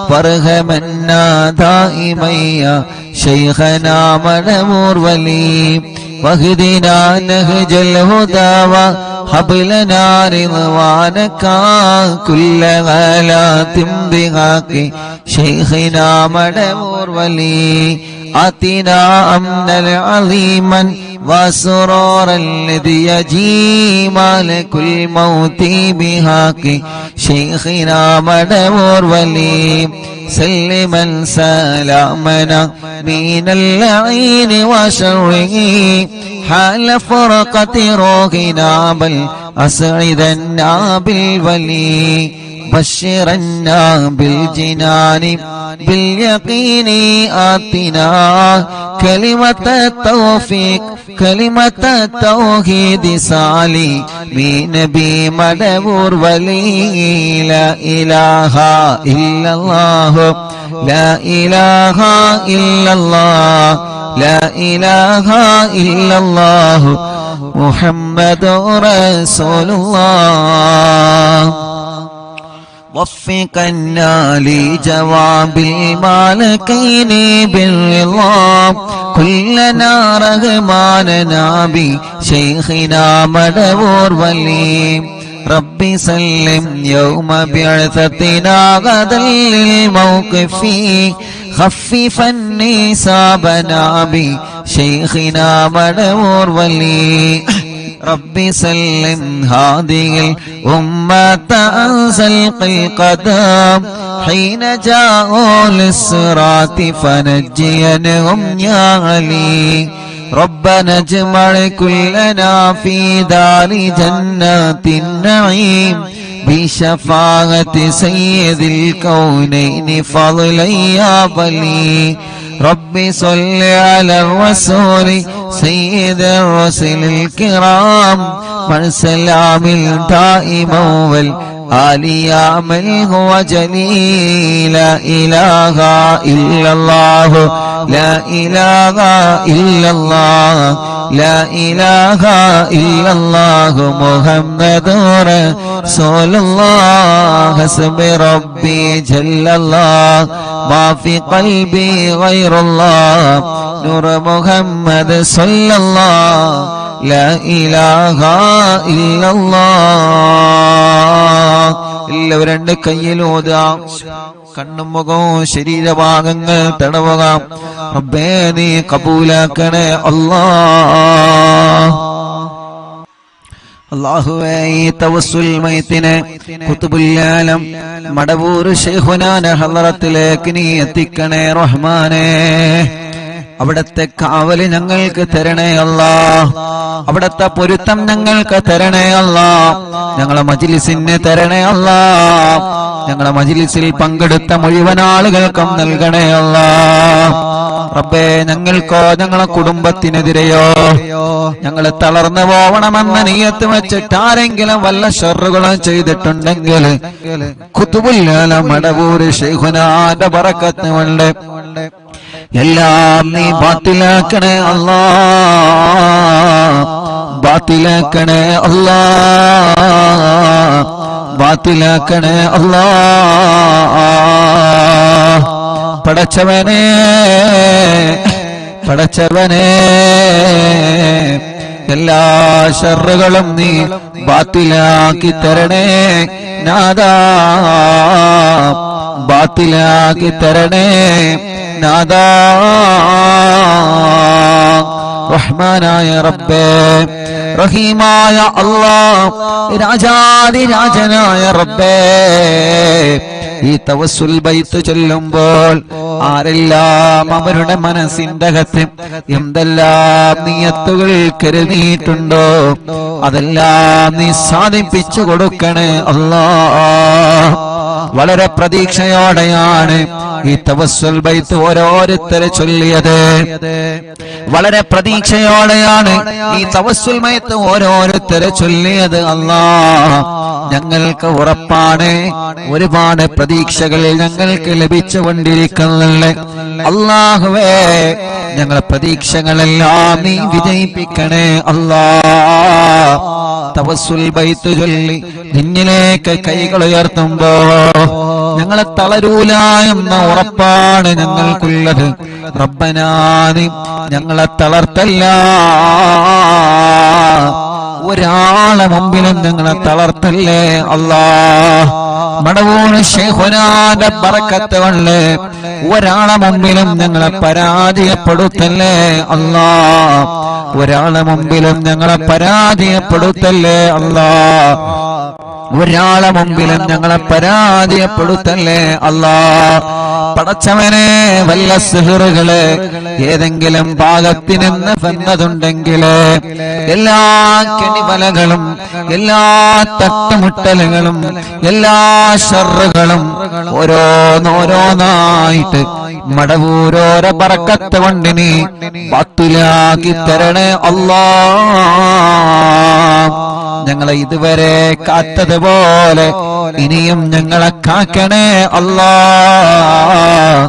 A: وارحمنا دائما يا شيخنا مدبور ولي واهدنا نهج الهدى وهب لنا رضوانك كل غلات بحق شيخنا مدبور ولي آتنا أمنا عظيما وسرورا الذي يجي مالك الموت بحق شيخنا مدبور ولي سلما سلامنا من اللعين وشره حال فرقة روحنا بل أسعدنا بالولي بشرنا بالجنان باليقين آتنا كلمة التوفيق كلمة التوحيد سالي من نبي مدبور ولي لا إله إلا الله لا إله إلا الله لا إله إلا الله محمد رسول الله وفقنا لجواب المالكين بالرضا كلنا رغماننا بشيخنا مدبور ولي ربي سلم يوم بعثتنا غدا للموقف خففا نسابنا بشيخنا مدبور ولي ربي سلم هذه الأمة أنزل القدم حين جاءوا للصراط فنجينهم يا علي ربنا اجمع كلنا في دار جنات النعيم بشفاعة سيد الكونين فضلا يا بلي ربي صل على الرسول سيد الرسل الكرام من سلام دائما والآل يا من هو جليل لا إله إلا الله لا إله إلا الله لا إله إلا الله محمد رسول الله حسب ربي جل الله ما في قلبي غير الله نور محمد صلى الله لا إله إلا الله എല്ലാവരും രണ്ട് കയ്യിലൂതാം കണ്ണും മുഖവും ശരീരഭാഗങ്ങൾ തടവുക റബ്ബേ നീ കബൂലാക്കണേ അല്ലാഹ് അല്ലാഹുവേ ഈ തവസ്സുൽ മൈത്തിനെ ഖുതുബുൽ ആലം മടവൂർ ശൈഖുനാന്റെ ഹളറത്തിലേക്ക് നീ എത്തിക്കണേ റഹ്മാനേ അവിടത്തെ കാവല് ഞങ്ങൾക്ക് തരണേ അല്ലാഹ് അവിടത്തെ പൊരുത്തം ഞങ്ങൾക്ക് തരണേ അല്ലാഹ് ഞങ്ങളെ മജ്ലിസിനെ തരണേ അല്ലാഹ് ഞങ്ങളെ മജ്ലിസിൽ പങ്കെടുത്ത മുഴുവൻ ആളുകൾക്കും നൽകണേ അല്ലാഹ് റബ്ബേ ഞങ്ങൾക്കോ ഞങ്ങളെ കുടുംബത്തിനെതിരെയോ ഞങ്ങൾ തളർന്നു പോവണമെന്ന നിയത്ത് വെച്ചിട്ട് ആരെങ്കിലും വല്ല ഷർറുകളും ചെയ്തിട്ടുണ്ടെങ്കിൽ ഖുതുബുൽ ആലം മടവൂർ ശൈഖുനാന്റെ ബറക്കത്ത് കൊണ്ട് എല്ലാം നീ ബാത്തിലാക്കണേ അല്ലാഹ് ബാത്തിലാക്കണേ അല്ലാഹ് ബാത്തിലാക്കണേ അല്ലാഹ് പടച്ചവനേ പടച്ചവനേ എല്ലാ ശർറുകളും നീ ബാത്തിലാക്കി തരണേ നാദാ, ബാത്തിലാക്കി തരണേ നാദാ. റഹ്മാനായ റബ്ബേ, റഹീമായ അല്ലാഹ്, രാജാതിരാജനായ റബ്ബേ, ഈ തവസ്സുൽ ബൈത്ത് ചൊല്ലുമ്പോൾ ആരെല്ലാം അവരുടെ മനസ്സിന്റെ അകത്ത് എന്തെല്ലാം നിയത്തുകൾ കരുതിയിട്ടുണ്ടോ അതെല്ലാം നീ സാധിപ്പിച്ചു കൊടുക്കണേ അല്ലാഹ്. വളരെ പ്രതീക്ഷയോടെയാണ് ഈ തവസ്സുൽ ബൈത്ത് ഓരോരുത്തരെ ചൊല്ലിയത്. വളരെ പ്രതീക്ഷയോടെയാണ് ഈ തവസ്സുൽ ബൈത്ത് ഓരോരുത്തരെ ചൊല്ലിയത്. അല്ലാഹ്, ഞങ്ങൾക്ക് ഉറപ്പാണ് ഒരുപാട് പ്രതീക്ഷകൾ ഞങ്ങൾക്ക് ലഭിച്ചുകൊണ്ടിരിക്കുന്നുണ്ട്. അല്ലാഹുവേ, ഞങ്ങളെ പ്രതീക്ഷകളെല്ലാം നീ വിജയിപ്പിക്കണേ അല്ലാഹ്. തവസ്സുൽ ബൈത്ത് ചൊല്ലി നിന്നിലേക്ക് കൈകൾ ഉയർത്തുമ്പോ ഞങ്ങളെ തളരൂല എന്ന ഉറപ്പാണ് ഞങ്ങൾക്കുള്ളത്. റബ്ബനാ, നീ ഞങ്ങളെ തളർത്തല്ല, ഒരാളെ മുമ്പിലും ഞങ്ങളെ തളർത്തല്ലേ അല്ലാഹ്. മടവൂർ ശൈഖുനാന്റെ ബറക്കത്ത് കൊണ്ട് ഒരാളെ മുമ്പിലും ഞങ്ങളെ പരാജയപ്പെടുത്തല്ലേ അല്ലാഹ്. ഒരാളെ മുമ്പിലും ഞങ്ങളെ പരാജയപ്പെടുത്തല്ലേ അല്ലാഹ്. ഒരാളെ മുമ്പിലും ഞങ്ങളെ പരാജയപ്പെടുത്തല്ലേ അല്ലാഹ്. പടച്ചവനെ, വല്ല സിഹറുകള് ഏതെങ്കിലും ഭാഗത്തിനെന്ന് വന്നതുണ്ടെങ്കില് എല്ലാ കെണിവലകളും എല്ലാ തട്ടുമുട്ടലുകളും എല്ലാ ശർറുകളും ഓരോന്നോരോന്നായിട്ട് മടവൂരോരോ ബറക്കത്ത് കൊണ്ട് നീ ബാത്തിലാക്കി തരണേ അല്ലാഹ്. ഞങ്ങളെ ഇതുവരെ കാത്തതുപോലെ ഇനിയും ഞങ്ങളെ കാക്കണേ അല്ലാഹ്.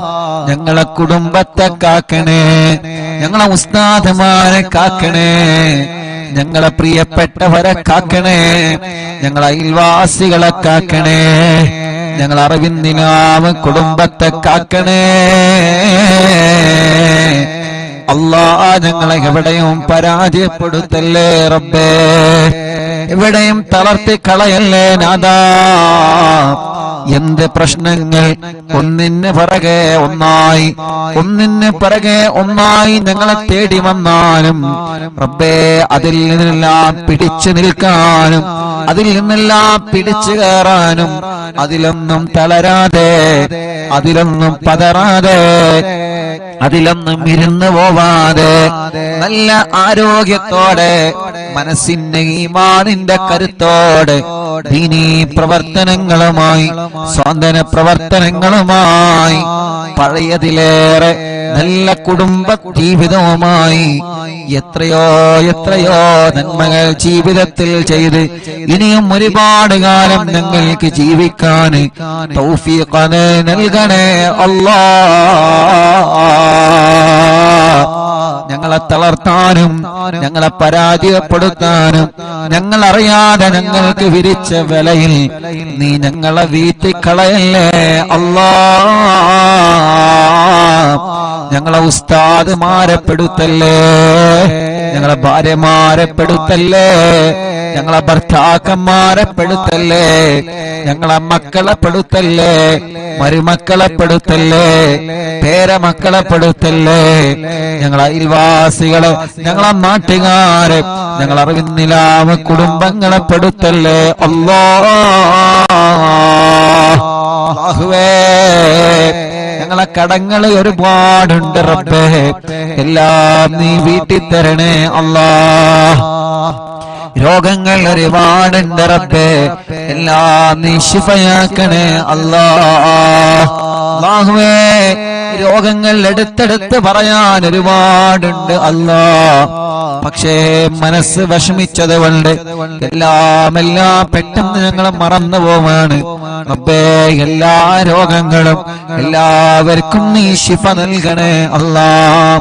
A: ഞങ്ങളെ കുടുംബത്തെ കാക്കണേ, ഞങ്ങളെ ഉസ്താദുമാരെ കാക്കണേ, ഞങ്ങളെ പ്രിയപ്പെട്ടവരെ കാക്കണേ, ഞങ്ങളെ അയൽവാസികളെ കാക്കണേ, ഞങ്ങളെ അറിവിന്ദിനാവ് കുടുംബത്തെ കാക്കണേ അല്ലാഹ്. ഞങ്ങളെ എവിടെയും പരാജയപ്പെടുത്തല്ലേ റബ്ബേ, എവിടെയും തളർത്തി കളയല്ലേ നാദാ. എന്ത് പ്രശ്നങ്ങൾ ഒന്നിന് പിറകെ ഒന്നായി ഞങ്ങളെ തേടി വന്നാലും റബ്ബേ, അതിൽ നിന്നെല്ലാം പിടിച്ചു നിൽക്കാനും അതിൽ നിന്നെല്ലാം പിടിച്ചു കയറാനും അതിലൊന്നും തളരാതെ അതിലൊന്നും പതറാതെ അതിലൊന്നും ഇരുന്നു പോവാതെ നല്ല ആരോഗ്യത്തോടെ മനസ്സിന്റെ ഈമാനിന്റെ കരുത്തോടെ ദീനീ പ്രവർത്തനങ്ങളുമായി സ്വാന്തന പ്രവർത്തനങ്ങളുമായി പഴയതിലേറെ നല്ല കുടുംബ ജീവിതവുമായി എത്രയോ നന്മകൾ ജീവിതത്തിൽ ചെയ്ത് ഇനിയും ഒരുപാട് കാലം ഞങ്ങൾക്ക് ജീവിക്കാൻ തൗഫീഖ് നൽകണേ അല്ലാഹ്. ഞങ്ങളെ തളർത്താനും ഞങ്ങളെ പരാജയപ്പെടുത്താനും ഞങ്ങളറിയാതെ ഞങ്ങൾക്ക് വിരിച്ച വിലയിൽ നീ ഞങ്ങളെ വീട്ടിക്കളയല്ലേ അല്ലാഹ്. ഞങ്ങളെ ഉസ്താദുമാരെ പെടുത്തല്ലേ, ഞങ്ങളെ ഭാര്യമാരെ പെടുത്തല്ലേ, ഞങ്ങളെ ഭർത്താക്കന്മാരെ പെടുത്തല്ലേ, ഞങ്ങളെ മക്കളെ പെടുത്തല്ലേ, മരുമക്കളെ പെടുത്തല്ലേ, പേരമക്കളെ പെടുത്തല്ലേ, ഞങ്ങളെ അയൽവാസികളെ, ഞങ്ങളെ നാട്ടുകാരെ, ഞങ്ങളെ അറിവിന്നിലാവ് കുടുംബങ്ങളെ പെടുത്തല്ലേ അല്ലാഹുവേ. ഞങ്ങളെ കടങ്ങൾ ഒരുപാടുണ്ട് റബ്ബേ, എല്ലാം നീ വീട്ടിൽ തരണേ അല്ലാഹ്. രോഗങ്ങൾ ഒരുപാടുണ്ട് റബ്ബേ, എല്ലാം നീ ശിഫയാക്കണേ അല്ലാഹുവേ. രോഗങ്ങൾ എടുത്തെടുത്ത് പറയാൻ ഒരുപാടുണ്ട് അല്ലാഹ്, പക്ഷേ മനസ്സ് വിഷമിച്ചത് കൊണ്ട് എല്ലാം പെട്ടെന്ന് ഞങ്ങൾ മറന്നു പോവാണ് റബ്ബേ. എല്ലാ രോഗങ്ങളും എല്ലാവർക്കും നീ ശിഫ നൽകണേ അല്ലാഹ്,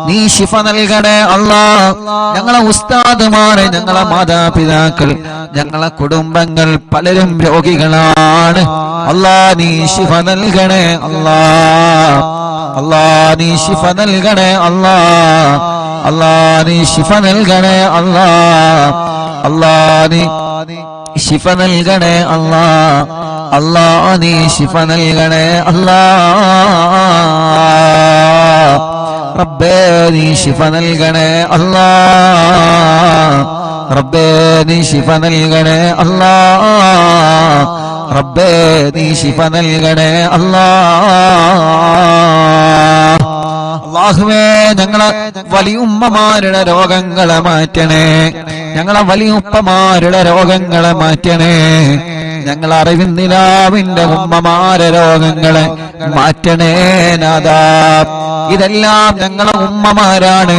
A: നീ ശിഫ നൽകണേ അല്ലാഹ്. ഞങ്ങളെ ഉസ്താദുമാരെ, ഞങ്ങളെ മാതാപിതാക്കൾ, ഞങ്ങളെ കുടുംബങ്ങൾ പലരും രോഗികളാണ് അല്ലാഹ്. നീ ശിഫ നൽകണേ അല്ലാഹ്, അല്ലാഹ് നീ ശിഫ നൽകണേ അല്ലാഹ്. അല്ലാ നീ ശിഫ നൽകണേ അല്ലാ. അല്ലാ നീ ശിഫ നൽകണേ അല്ലാ. അല്ലാ നീ ശിഫ നൽകണേ അല്ലാ. റബ്ബേ നീ ശിഫ നൽകണേ അല്ലാ. റബ്ബേ നീ ശിഫ നൽകണേ അല്ലാ. റബ്ബേ നീ ശിഫ നൽകണേ അല്ലാ. അല്ലാഹുവേ ഞങ്ങളെ വലിയുമ്മമാരുടെ രോഗങ്ങളെ മാറ്റണേ. ഞങ്ങളെ വലിയുപ്പമാരുടെ രോഗങ്ങളെ മാറ്റണേ. ഞങ്ങൾ അറിവിന്ദിലാവിന്റെ ഉമ്മമാരെ രോഗങ്ങളെ മാറ്റണേ നാഥാ. ഇതെല്ലാം ഞങ്ങളെ ഉമ്മമാരാണ്,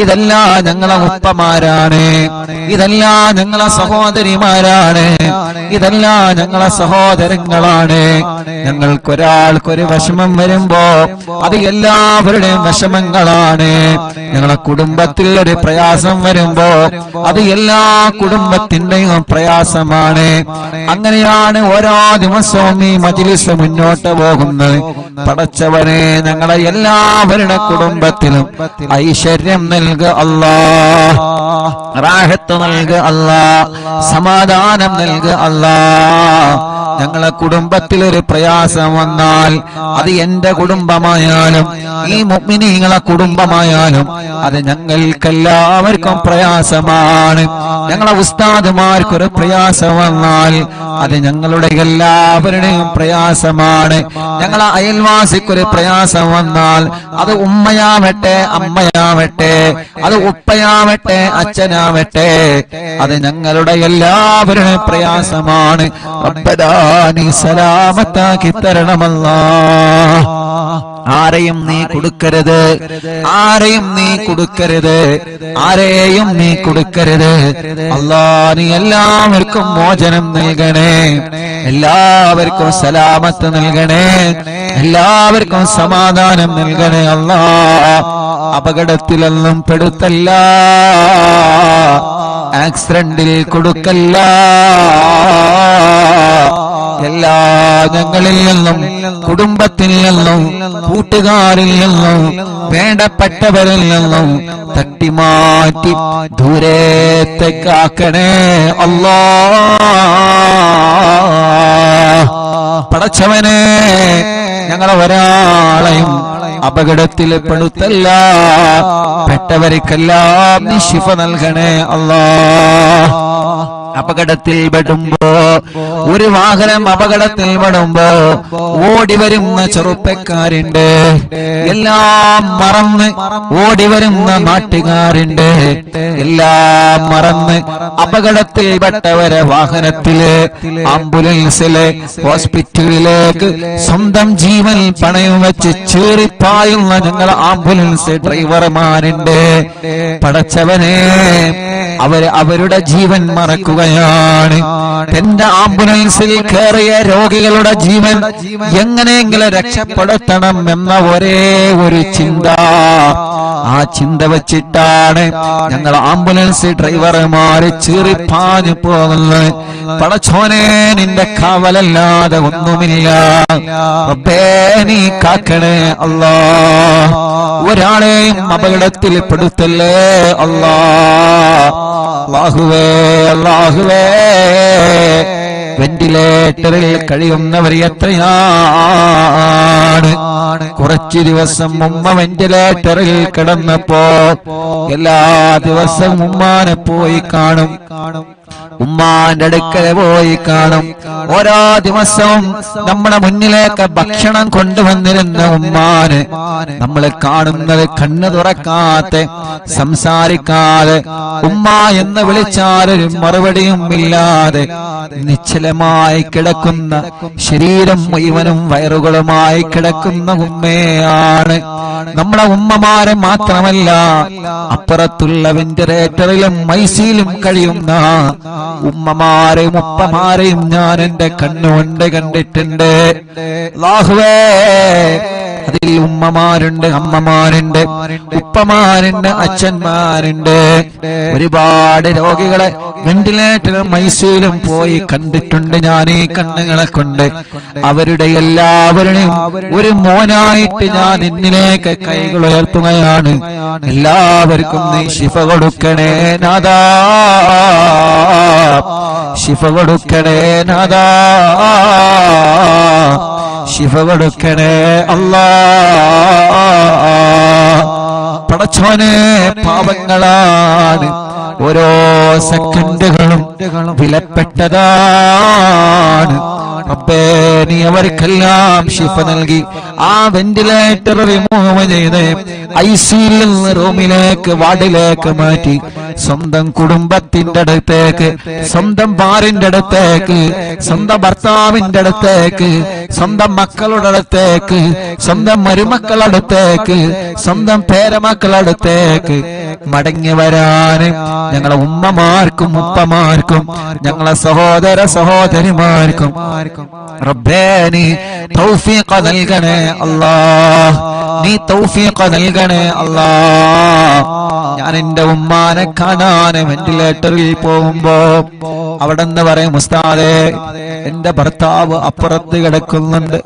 A: ഇതെല്ലാം ഞങ്ങളെ ഉപ്പമാരാണ്, ഇതെല്ലാം ഞങ്ങളെ സഹോദരിമാരാണ്, ഇതെല്ലാം ഞങ്ങളെ സഹോദരങ്ങളാണ്. ഞങ്ങൾക്കൊരാൾക്കൊരു വിഷമം വരുമ്പോ അത് എല്ലാവരുടെയും വിഷമങ്ങളാണ്. ഞങ്ങളെ കുടുംബത്തിൽ ഒരു പ്രയാസം വരുമ്പോ അത് എല്ലാ കുടുംബത്തിന്റെയും പ്രയാസമാണ്. അങ്ങനെയാണ് ഓരോ ദിവസവും ഈ മജ്‌ലിസ് മുന്നോട്ട് പോകുന്നത്. പടച്ചവനെ ഞങ്ങളെ എല്ലാവരുടെ കുടുംബത്തിലും ഐശ്വര്യം നൽകുക അല്ലാ, റാഹത്ത് നൽകുക അല്ലാ, സമാധാനം നൽകുക അല്ലാ. ഞങ്ങളെ കുടുംബത്തിൽ ഒരു പ്രയാസം വന്നാൽ അത് എന്റെ കുടുംബമായാലും ഈ മുഅ്മിനീങ്ങളെ കുടുംബമായാലും അത് ഞങ്ങൾക്കെല്ലാവർക്കും പ്രയാസമാണ്. ഞങ്ങളെ ഉസ്താദുമാർക്കൊരു പ്രയാസം വന്നാൽ അത് ഞങ്ങളുടെ എല്ലാവരുടെയും പ്രയാസമാണ്. ഞങ്ങളെ അയൽവാസിക്കൊരു പ്രയാസം വന്നാൽ അത് ഉമ്മയാവട്ടെ അമ്മയാവട്ടെ, അത് ഉപ്പയാവട്ടെ അച്ഛനാവട്ടെ, അത് ഞങ്ങളുടെ എല്ലാവരുടെയും പ്രയാസമാണ്. റബ്ബനാ നീ സലാമത്താക്കി തരണമല്ലാ. ആരെയും നീ കൊടുക്കരുത്, ആരെയും നീ കൊടുക്കരുത്, ആരെയും നീ കൊടുക്കരുത്. അല്ലാ നീ എല്ലാവർക്കും മോചനം നൽകണേ, എല്ലാവർക്കും സലാമത്ത് നൽകണേ, എല്ലാവർക്കും സമാധാനം നൽകണേ. അല്ലാ അപകടത്തിലൊന്നും പെടുത്തല്ല, ആക്സിഡന്റിൽ കൊടുക്കല്ല. എല്ലാ ഞങ്ങളിൽ നിന്നും കുടുംബത്തിൽ നിന്നും കൂട്ടുകാരിൽ നിന്നും വേണ്ടപ്പെട്ടവരിൽ നിന്നും തട്ടിമാറ്റി ദൂരത്തേക്കാക്കണേ അല്ലാ. പടച്ചവനെ ഞങ്ങളെ ഒരാളെയും അപകടത്തിൽ പെടുത്തല്ല, പെട്ടവർക്കെല്ലാം നീ ശിഫ നൽകണേ അല്ലാ. അപകടത്തിൽ പെടുമ്പോ, ഒരു വാഹനം അപകടത്തിൽ പെടുമ്പോ ഓടി വരുന്ന ചെറുപ്പക്കാരുണ്ട്, എല്ലാം മറന്ന് ഓടി വരുന്ന നാട്ടുകാരുണ്ട്, എല്ലാം മറന്ന് അപകടത്തിൽ പെട്ടവരെ വാഹനത്തില് ആംബുലൻസില് ഹോസ്പിറ്റലിലേക്ക് സ്വന്തം ജീവൻ പണയം വെച്ച് ചീറിപ്പായുന്ന ഞങ്ങളെ ആംബുലൻസ് ഡ്രൈവർമാരുണ്ട്. പടച്ചവനെ അവരുടെ ജീവൻ മറക്കുകയാണ്. എന്റെ ആംബുലൻസിൽ കയറിയ രോഗികളുടെ ജീവൻ എങ്ങനെയെങ്കിലും രക്ഷപ്പെടുത്തണം എന്ന ഒരേ ഒരു ചിന്ത, ആ ചിന്ത വെച്ചിട്ടാണ് ഞങ്ങൾ ആംബുലൻസ് ഡ്രൈവർമാര് ചീറിപ്പാഞ്ഞു പോകുന്നത്. പടച്ചോനെ നിന്റെ കാവലല്ലാതെ ഒന്നുമില്ല. റബ്ബേ നീ കാക്കണേ അല്ലാ. ഒരാളെയും അപകടത്തിൽ പെടുത്തല്ലേ അല്ലാ. അല്ലാഹുവേ അല്ലാഹുവേ, വെന്റിലേറ്ററിൽ കഴിയുന്നവർ എത്രയാണ്. കുറച്ചു ദിവസം ഉമ്മ വെന്റിലേറ്ററിൽ കിടന്നപ്പോ എല്ലാ ദിവസവും ഉമ്മാനെ പോയി കാണും, ഉമ്മാന്റെ അടുക്കൽ പോയി കാണും. ഓരോ ദിവസവും നമ്മുടെ മുന്നിലേക്ക് ഭക്ഷണം കൊണ്ടുവന്നിരുന്ന ഉമ്മാന് നമ്മൾ കാണുന്നത് കണ്ണു തുറക്കാതെ, സംസാരിക്കാതെ, ഉമ്മ എന്ന് വിളിച്ചാലൊരു മറുപടിയും ഇല്ലാതെ നിശ്ചലമായി കിടക്കുന്ന, ശരീരം മുഴുവനും വയറുകളുമായി കിടക്കുന്ന ഉമ്മയാണ്. നമ്മുടെ ഉമ്മമാരെ മാത്രമല്ല, അപ്പുറത്തുള്ള വെന്റിലേറ്ററിലും ഐസിയിലും കഴിയുന്ന ഉമ്മമാരെയും ഉപ്പമാരെയും ഞാൻ എന്റെ കണ്ണുകൊണ്ട് കണ്ടിട്ടുണ്ട്. അല്ലാഹുവേ, അതിൽ ഉമ്മമാരുണ്ട്, അമ്മമാരുണ്ട്, ഉപ്പമാരുണ്ട്, അച്ഛന്മാരുണ്ട്. ഒരുപാട് രോഗികളെ വെന്റിലേറ്ററിലും ഐസിയുലും പോയി കണ്ടിട്ടുണ്ട് ഞാൻ ഈ കണ്ണുകളെ കൊണ്ട്. അവരുടെ എല്ലാവരുടെയും ഒരു മോനായിട്ട് ഞാൻ എന്നിലേക്ക് കൈകൾ ഉയർത്തുകയാണ്. എല്ലാവർക്കും നീ ശിഫ കൊടുക്കണേ നാഥാ, ശിഫ കൊടുക്കണേ നാഥാ, ശിഫ കൊടുക്കണേ അല്ലാ. പടച്ചോനെ, പാപങ്ങളാണ്, ഓരോ സെക്കൻഡുകളും വിലപ്പെട്ടതാണ്. റബ്ബേ, നീ അവർക്കെല്ലാം ശിഫ നൽകി ആ വെന്റിലേറ്റർ റിമൂവ് ചെയ്ത് ഐസിയിൽ നിന്ന് റൂമിലേക്ക്, വാർഡിലേക്ക് മാറ്റി സ്വന്തം കുടുംബത്തിന്റെ അടുത്തേക്ക്, സ്വന്തം ഭാര്യന്റെ അടുത്തേക്ക്, സ്വന്തം ഭർത്താവിന്റെ അടുത്തേക്ക്, സ്വന്തം മക്കളുടെ അടുത്തേക്ക്, സ്വന്തം മരുമക്കളുടെ അടുത്തേക്ക്, സ്വന്തം പേരമക്കളുടെ അടുത്തേക്ക് മടങ്ങി വരാന് ഞങ്ങളെ ഉമ്മമാർക്കും ഉപ്പമാർക്കും ഞങ്ങളെ സഹോദര സഹോദരിമാർക്കും റബ്ബേ നീ തൗഫീഖ് നൽകണേ അല്ലാഹ്, നീ തൗഫീഖ് നൽകണേ അല്ലാഹ്. ഞാൻ എന്റെ ഉമ്മാനെ കാണാൻ വെന്റിലേറ്ററിൽ പോകുമ്പോ അവിടെ നിന്ന് പറയും, ഉസ്താദേ എന്റെ ഭർത്താവ് അപ്പുറത്ത് കിടക്കുന്നുണ്ട്,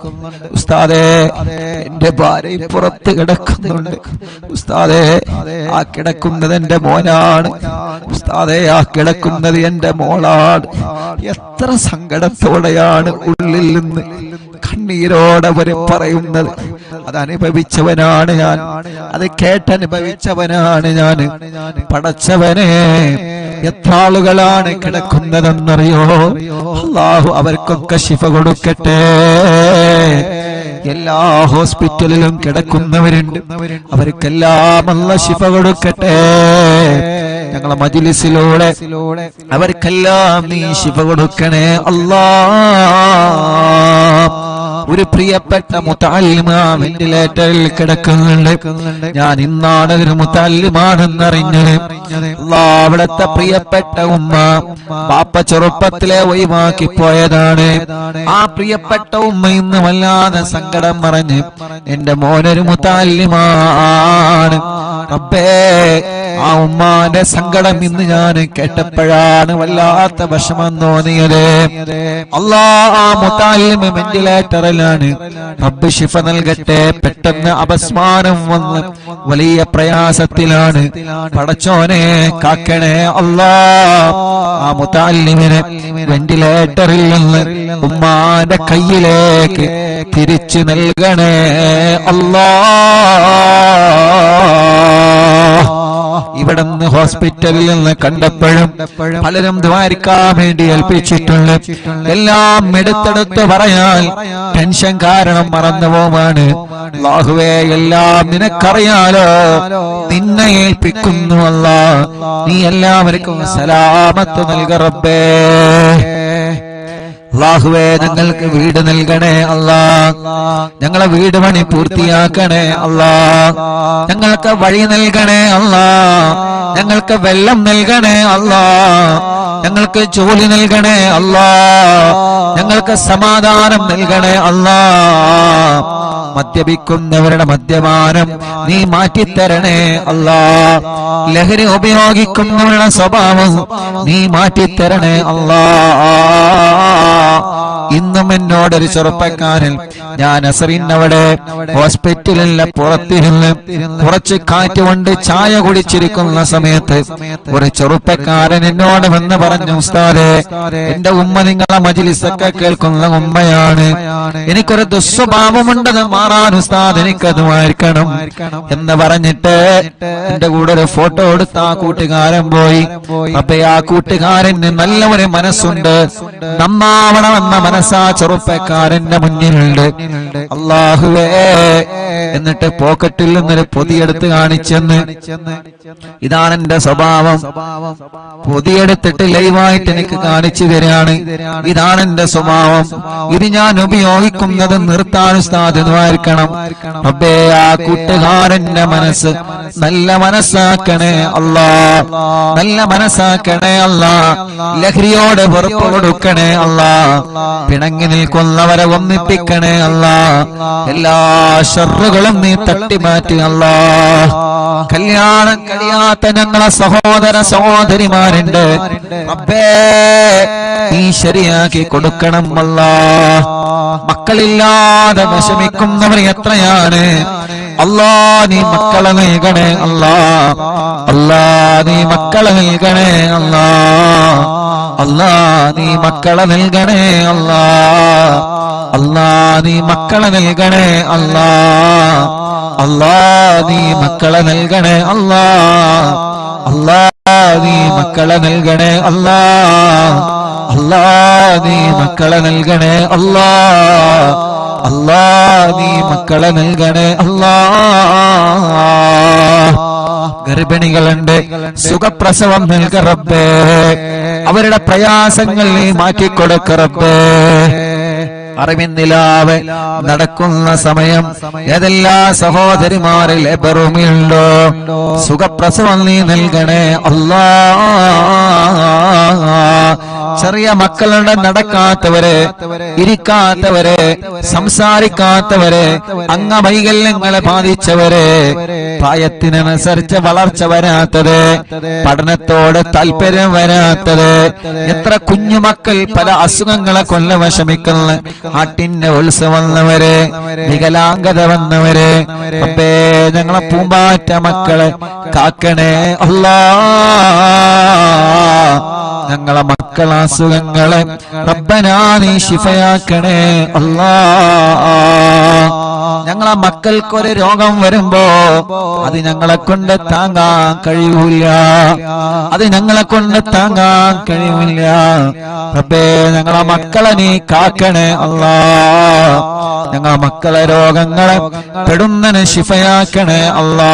A: ഉസ്താദേ എന്റെ ഭാര്യ പുറത്ത് കിടക്കുന്നുണ്ട്, ഉസ്താദേ ആ കിടക്കുന്നത് എന്റെ മോനാണ്, ഉസ്താദേ ആ കിടക്കുന്നത് എന്റെ മോളാണ്. എത്ര സങ്കടത്തോടെയാണ് ഉള്ളിൽ നിന്ന് കണ്ണീരോടെ അവര് പറയുന്നത്. അതനുഭവിച്ചവനാണ് ഞാൻ, അത് കേട്ടനുഭവിച്ചവനാണ് ഞാൻ. പടച്ചവനെ, എത്ര ആളുകളാണ് കിടക്കുന്നതെന്നറിയോ? അല്ലാഹു അവർക്കൊക്കെ ശിഫ കൊടുക്കട്ടെ. എല്ലാ ഹോസ്പിറ്റലിലും കിടക്കുന്നവരുണ്ട്, അവർക്കെല്ലാം അല്ലാഹു ശിഫ കൊടുക്കട്ടെ. ഞങ്ങളെ മജ്‌ലിസിലൂടെ അവർക്കെല്ലാം നീ ശിഫ കൊടുക്കണേ അല്ലാഹ്. ഒരു പ്രിയപ്പെട്ട മുതഅല്ലിമ വെന്റിലേറ്ററിൽ കിടക്കുന്നുണ്ട്. ഞാൻ ഇന്നാണ് ഒരു മുതഅല്ലിമാണെന്നറിഞ്ഞത്. അല്ലാഹ്, അവിടുത്തെ പ്രിയപ്പെട്ട ഉമ്മ ബാപ്പ ചെറുപ്പത്തിലെ ഒഴിവാക്കി പോയതാണ്. ആ പ്രിയപ്പെട്ട ഉമ്മ ഇന്ന് വല്ലാതെ സങ്കടം പറഞ്ഞ് എന്റെ മോനൊരു മുതഅല്ലിമാണ്. റബ്ബേ, ആ ഉമ്മാന്റെ സങ്കടം ഇന്ന് ഞാൻ കേട്ടപ്പോഴാണ് വല്ലാത്ത വിഷമം തോന്നിയത്. അല്ലാഹ്, ആ മുതഅല്ലിമ വെന്റിലേറ്ററിലാണ്. റബ്ബ് ശിഫ നൽകട്ടെ. പെട്ടെന്ന് അപസ്മാരം വന്ന് വലിയ പ്രയാസത്തിലാണ്. പടച്ചോനെ കാക്കണേ അല്ലാഹ്. ആ മുതഅല്ലിമിനെ വെന്റിലേറ്ററിൽ നിന്ന് ഉമ്മാന്റെ കയ്യിലേക്ക് തിരിച്ചു നൽകണേ അല്ലാഹ്. ഇവിടുന്ന് ഹോസ്പിറ്റലിൽ നിന്ന് കണ്ടപ്പോഴും പലരും ദ്വാരിക്കാൻ വേണ്ടി ഏൽപ്പിച്ചിട്ടുണ്ട്. എല്ലാം എടുത്തെടുത്ത് പറയാൻ ടെൻഷൻ കാരണം മറന്നു പോവാണ്. അല്ലാഹുവേ, എല്ലാം നിനക്കറിയാലോ, നിന്നെ ഏൽപ്പിക്കുന്നു അല്ലാഹ്. നീ എല്ലാവർക്കും സലാമത്ത് നൽക റബ്ബേ. അല്ലാഹുവേ, ഞങ്ങൾക്ക് വീട് നൽകണേ അല്ലാഹ്. ഞങ്ങളെ വീട് പണി പൂർത്തിയാക്കണേ അല്ലാഹ്. ഞങ്ങൾക്ക് വഴി നൽകണേ അല്ലാഹ്. ഞങ്ങൾക്ക് വെള്ളം നൽകണേ അല്ലാഹ്. ഞങ്ങൾക്ക് ജോലി നൽകണേ അല്ലാഹ്. ഞങ്ങൾക്ക് സമാധാനം നൽകണേ അല്ലാഹ്. മദ്യപിക്കുന്നവരുടെ മദ്യപാനം നീ മാറ്റിത്തരണേ അല്ലാഹ്. ലഹരി ഉപയോഗിക്കുന്നവരുടെ സ്വഭാവം നീ മാറ്റിത്തരണേ അല്ലാഹ്. ഇന്നും എന്നോടൊരു ചെറുപ്പക്കാരൻ, ഞാൻ അസറിനവിടെ ഹോസ്പിറ്റലിലെ പുറത്തിരുന്ന് കുറച്ച് കാറ്റ് കൊണ്ട് ചായ കുടിച്ചിരിക്കുന്ന സമയത്ത് ഒരു ചെറുപ്പക്കാരൻ എന്നോട് വന്ന് പറഞ്ഞു, ഉസ്താദേ, എന്റെ ഉമ്മ നിങ്ങളെ മജ്‌ലിസൊക്കെ കേൾക്കുന്ന ഉമ്മയാണ്, എനിക്കൊരു ദുസ്വഭാവമുണ്ടെന്ന് മാറാൻ ഉസ്താദ് എനിക്കത് വായിക്കണം എന്ന് പറഞ്ഞിട്ട് എന്റെ കൂടെ ഒരു ഫോട്ടോ എടുത്ത് ആ കൂട്ടുകാരൻ പോയി. അപ്പൊ ആ കൂട്ടുകാരന് നല്ല ഒരു മനസ്സുണ്ട്, നന്നാവണമെന്ന മനസ്സാ ചെറുപ്പക്കാരന്റെ മുന്നിലുണ്ട്. അല്ലാഹുവേ, എന്നിട്ട് പോക്കറ്റിൽ നിന്നൊരു പൊതിയെടുത്ത് കാണിച്ചെന്ന്. ഇതാണ് എന്റെ സ്വഭാവം. പൊതിയെടുത്തിട്ട് ലൈവായിട്ട് എനിക്ക് കാണിച്ചു തരാണ്. ഇതാണ് എന്റെ സ്വഭാവം. ഇത് ഞാൻ ഉപയോഗിക്കുന്നത് നിർത്താൻ സാധ്യതമായിരിക്കണം. റബ്ബേ, ആ കൂട്ടുകാരന്റെ മനസ്സ് നല്ല മനസ്സാക്കണേ അല്ലാ, നല്ല മനസ്സാക്കണേ അല്ലാ. ലഹരിയോട് വെറുപ്പ് കൊടുക്കണേ അല്ലാ. പിണങ്ങി നിൽക്കുന്നവരെ ഒന്നിപ്പിക്കണേ അല്ലാ. എല്ലാ ശർറുകളും നീ തട്ടിമാറ്റി അല്ലാ. കല്യാണം കഴിയാത്ത ഞങ്ങളെ സഹോദര സഹോദരിമാരുണ്ട്, റബ്ബേ നീ ശരിയാക്കി കൊടുക്കണം അല്ലാ. മക്കളില്ലാതെ വിഷമിക്കുന്നവർ എത്രയാണ് അല്ലാ. നീ മക്കളെ നൽകണേ അല്ലാ. അല്ലാ നീ മക്കളെ നൽകണേ അല്ലാ. അല്ലാ നീ മക്കളെ നൽകണേ അല്ലാ. അല്ലാ നീ മക്കളെ നൽകണേ അല്ലാ. അല്ലാ നീ മക്കളെ നൽകണേ അല്ലാ. അല്ലാ നീ മക്കളെ നൽകണേ അല്ലാ. അല്ലാ നീ മക്കളെ നൽകണേ അല്ലാ. അല്ലാ നീ മക്കളെ നൽകണേ അല്ലാ. ഗർഭിണികളുണ്ട്, സുഖപ്രസവം നൽക റബ്ബേ. അവരുടെ പ്രയാസങ്ങൾ നീ മാറ്റിക്കൊടുക്ക റബ്ബേ. അറിവിന്നിലാവെ നടക്കുന്ന സമയം ഏതെല്ലാ സഹോദരിമാരിൽ എബറുമിയുണ്ടോ, സുഖപ്രസവം നീ നൽകണേ അല്ലാ. ചെറിയ മക്കളുടെ നടക്കാത്തവരെ, ഇരിക്കാത്തവരെ, സംസാരിക്കാത്തവരെ, അംഗവൈകല്യങ്ങളെ ബാധിച്ചവരെ, പ്രായത്തിനനുസരിച്ച് വളർച്ച വരാത്തത്, പഠനത്തോട് താല്പര്യം വരാത്തത്, എത്ര കുഞ്ഞുമക്കൾ പല അസുഖങ്ങളെ കൊല്ല വിഷമിക്കുന്ന, ആട്ടിന്റെ ഉത്സവം വന്നവരെ, വികലാംഗത വന്നവരെ, റബ്ബേ ഞങ്ങളെ പൂമ്പാറ്റ മക്കളെ കാക്കണേ അല്ലാ. ഞങ്ങളെ മക്കളെ അസുഖങ്ങളെ റബ്ബനാ നീ ശിഫയാക്കണേ അല്ലാ. ഞങ്ങളെ മക്കൾക്കൊരു രോഗം വരുമ്പോ അത് ഞങ്ങളെ കൊണ്ട് താങ്ങാൻ കഴിയൂല, അത് ഞങ്ങളെ കൊണ്ട് താങ്ങാൻ കഴിയൂല. റബ്ബേ ഞങ്ങളെ മക്കളെ നീ കാക്കണേ അല്ലാ. ഞങ്ങളെ മക്കളെ രോഗങ്ങളെ പെടുന്നതിന് ശിഫയാക്കണേ അല്ലാ.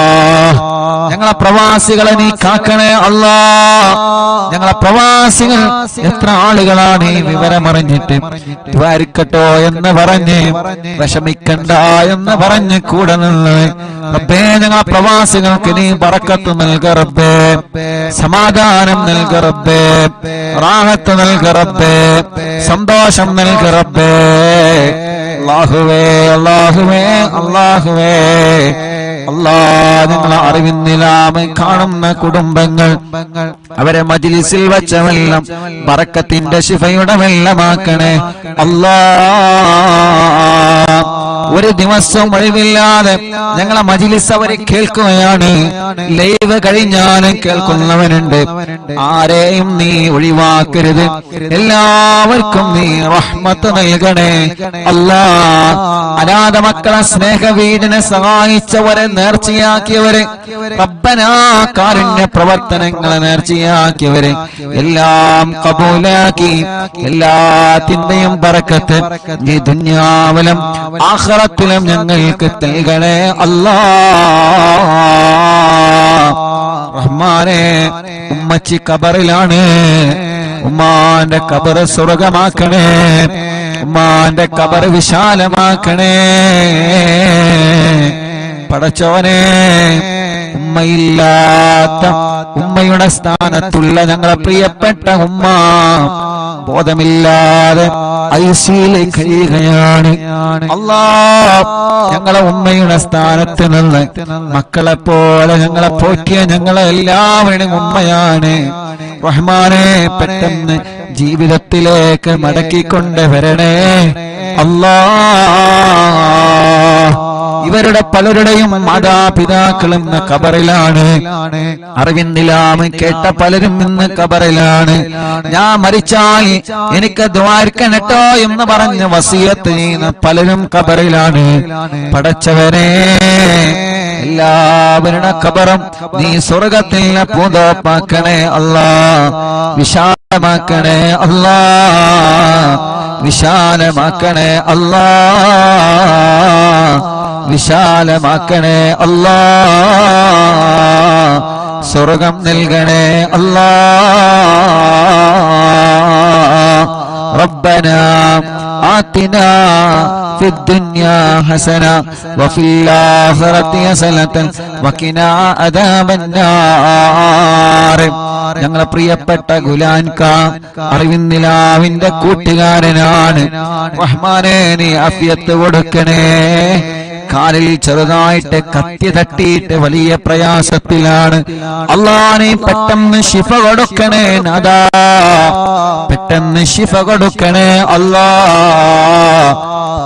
A: ഞങ്ങളെ പ്രവാസികളെ നീ കാക്കണേ അല്ലാ. ഞങ്ങളെ പ്രവാസികൾ എത്ര ആളുകളാണ് ഈ വിവരമറിഞ്ഞിട്ട് ദ്വാരിക്കട്ടോ എന്ന് പറഞ്ഞ്, വിഷമിക്കണ്ട എന്ന് പറഞ്ഞ് കൂടെ നിന്ന്, റബ്ബേ ഞങ്ങളെ പ്രവാസികൾക്ക് നീ ബറക്കത്ത് നൽക റബ്ബേ, സമാധാനം നൽക റബ്ബേ, റാഹത്ത് നൽക റബ്ബേ, സന്തോഷം നൽക റബ്ബേ. അല്ലാഹുവേ അല്ലാഹുവേ അല്ലാഹുവേ അല്ലാ, നിങ്ങളെ അറിവിന്നിലാമ കാണുന്ന കുടുംബങ്ങൾ അവരെ മജ്ലിസിൽ വച്ച വെള്ളം ബറക്കത്തിന്റെ ശിഫയുടെ വെള്ളമാക്കണേ അല്ലാ. ഒരു ദിവസം ഒഴിവില്ലാതെ ഞങ്ങളെ മജ്ലിസ് അവരെ കേൾക്കുകയാണ്. ലൈവ് കഴിഞ്ഞാലും കേൾക്കുന്നവനുണ്ട്. ആരെയും നീ ഒഴിവാക്കരുത്. എല്ലാവർക്കും നീ റഹ്മത്ത് നൽകണേ അല്ലാ. അനാഥ മക്കളെ സ്നേഹ വീടിനെ സഹായിച്ചവരെ, നേർച്ചയാക്കിയവരെ, റബ്ബനാ കാരുണ്യ പ്രവർത്തനങ്ങളെ നേർച്ചയാക്കിയവരെ എല്ലാം കബൂലാക്കി എല്ലാത്തിന്റെയും ബറക്കത്ത് ഈ ദുനിയാവിലും ആഖിറത്തിലും ഞങ്ങൾക്ക് നൽകണേ അല്ലാ. റഹ്മാനേ, ഉമ്മച്ചി ഖബറിലാണ്. ഉമ്മാന്റെ ഖബർ സ്വർഗമാക്കണേ. ഉമ്മാന്റെ ഖബർ വിശാലമാക്കണേ. പടച്ചോനെ, ഉമ്മയില്ലാത്ത, ഉമ്മയുടെ സ്ഥാനത്തുള്ള ഞങ്ങളെ പ്രിയപ്പെട്ട ഉമ്മ ബോധമില്ലാതെ ഐസിയിൽ കഴിയുകയാണ് അല്ലാ. ഞങ്ങളെ ഉമ്മയുടെ സ്ഥാനത്ത് നിന്ന് മക്കളെ പോലെ ഞങ്ങളെ പോറ്റിയ ഞങ്ങളെ എല്ലാവരുടെയും ഉമ്മയാണ്. റഹ്മാനെ, പെട്ടെന്ന് ജീവിതത്തിലേക്ക് മടക്കിക്കൊണ്ട് വരണേ അല്ലാ. ഇവരുടെ പലരുടെയും മാതാപിതാക്കളും ഇന്ന് ഖബറിലാണ്. അറിവിന്നിലാമ കേട്ട പലരും ഇന്ന് ഖബറിലാണ്. ഞാൻ മരിച്ചാൽ എനിക്ക് ദ്വാരിക്കണട്ടോ എന്ന് പറഞ്ഞ് വസിയത്ത് ചെയ്യുന്ന പലരും ഖബറിലാണ്. പടച്ചവനെ, എല്ലാവരുടെ ഖബറും നീ സ്വർഗത്തിൽ പൂന്തോപ്പാക്കണേ അല്ലാ. വിശാലമാക്കണേ അല്ലാ. വിശാലമാക്കണേ അല്ലാ. വിശാലമാക്കണേ അല്ലാ, സ്വർഗം നൽകണേ അല്ലാ. റബ്ബനാ ആതിനാ ഫിദ് ദുനിയാ ഹസന വഫിൽ ആഖിറതി ഹസനതൻ വഖിനാ അദാബന്നാർ. ഞങ്ങളെ പ്രിയപ്പെട്ട ഗുലാൻക അറിവിന്നിലാവിന്റെ കൂട്ടുകാരനാണ്. റഹ്മാനേ, നീ ആഫിയത്ത് കൊടുക്കണേ. കാലിൽ ചെറുതായിട്ട് കത്തി തട്ടിയിട്ട് വലിയ പ്രയാസത്തിലാണ്. അല്ലാഹ്, നീ പെട്ടെന്ന് ശിഫ കൊടുക്കണേ നാഥാ, പെട്ടെന്ന് ശിഫ കൊടുക്കണേ അല്ലാഹ്,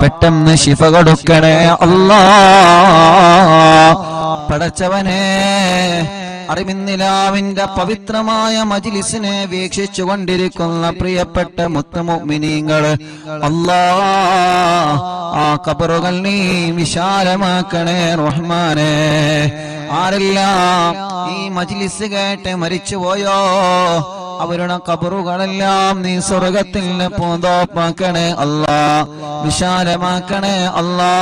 A: പെട്ടെന്ന് ശിഫ കൊടുക്കണേ അല്ലാഹ്. പടച്ചവനെ, അറിവിന്നിലാവിന്റെ പവിത്രമായ മജ്ലിസിനെ വീക്ഷിച്ചു കൊണ്ടിരിക്കുന്ന പ്രിയപ്പെട്ട മുത്തുമുഅ്മിനീങ്ങള്, അല്ലാഹ്, ആ ഖബറുകൾ നീ വിശാലമാക്കണേ റഹ്മാനേ. ആരെല്ലാം ഈ മജ്ലിസ് കേട്ട് മരിച്ചുപോയോ അവരുടെ ഖബറുകളെല്ലാം നീ സ്വർഗത്തിൽ പൂന്തോപ്പാക്കണേ അല്ലാ, വിശാലമാക്കണേ അല്ലാ,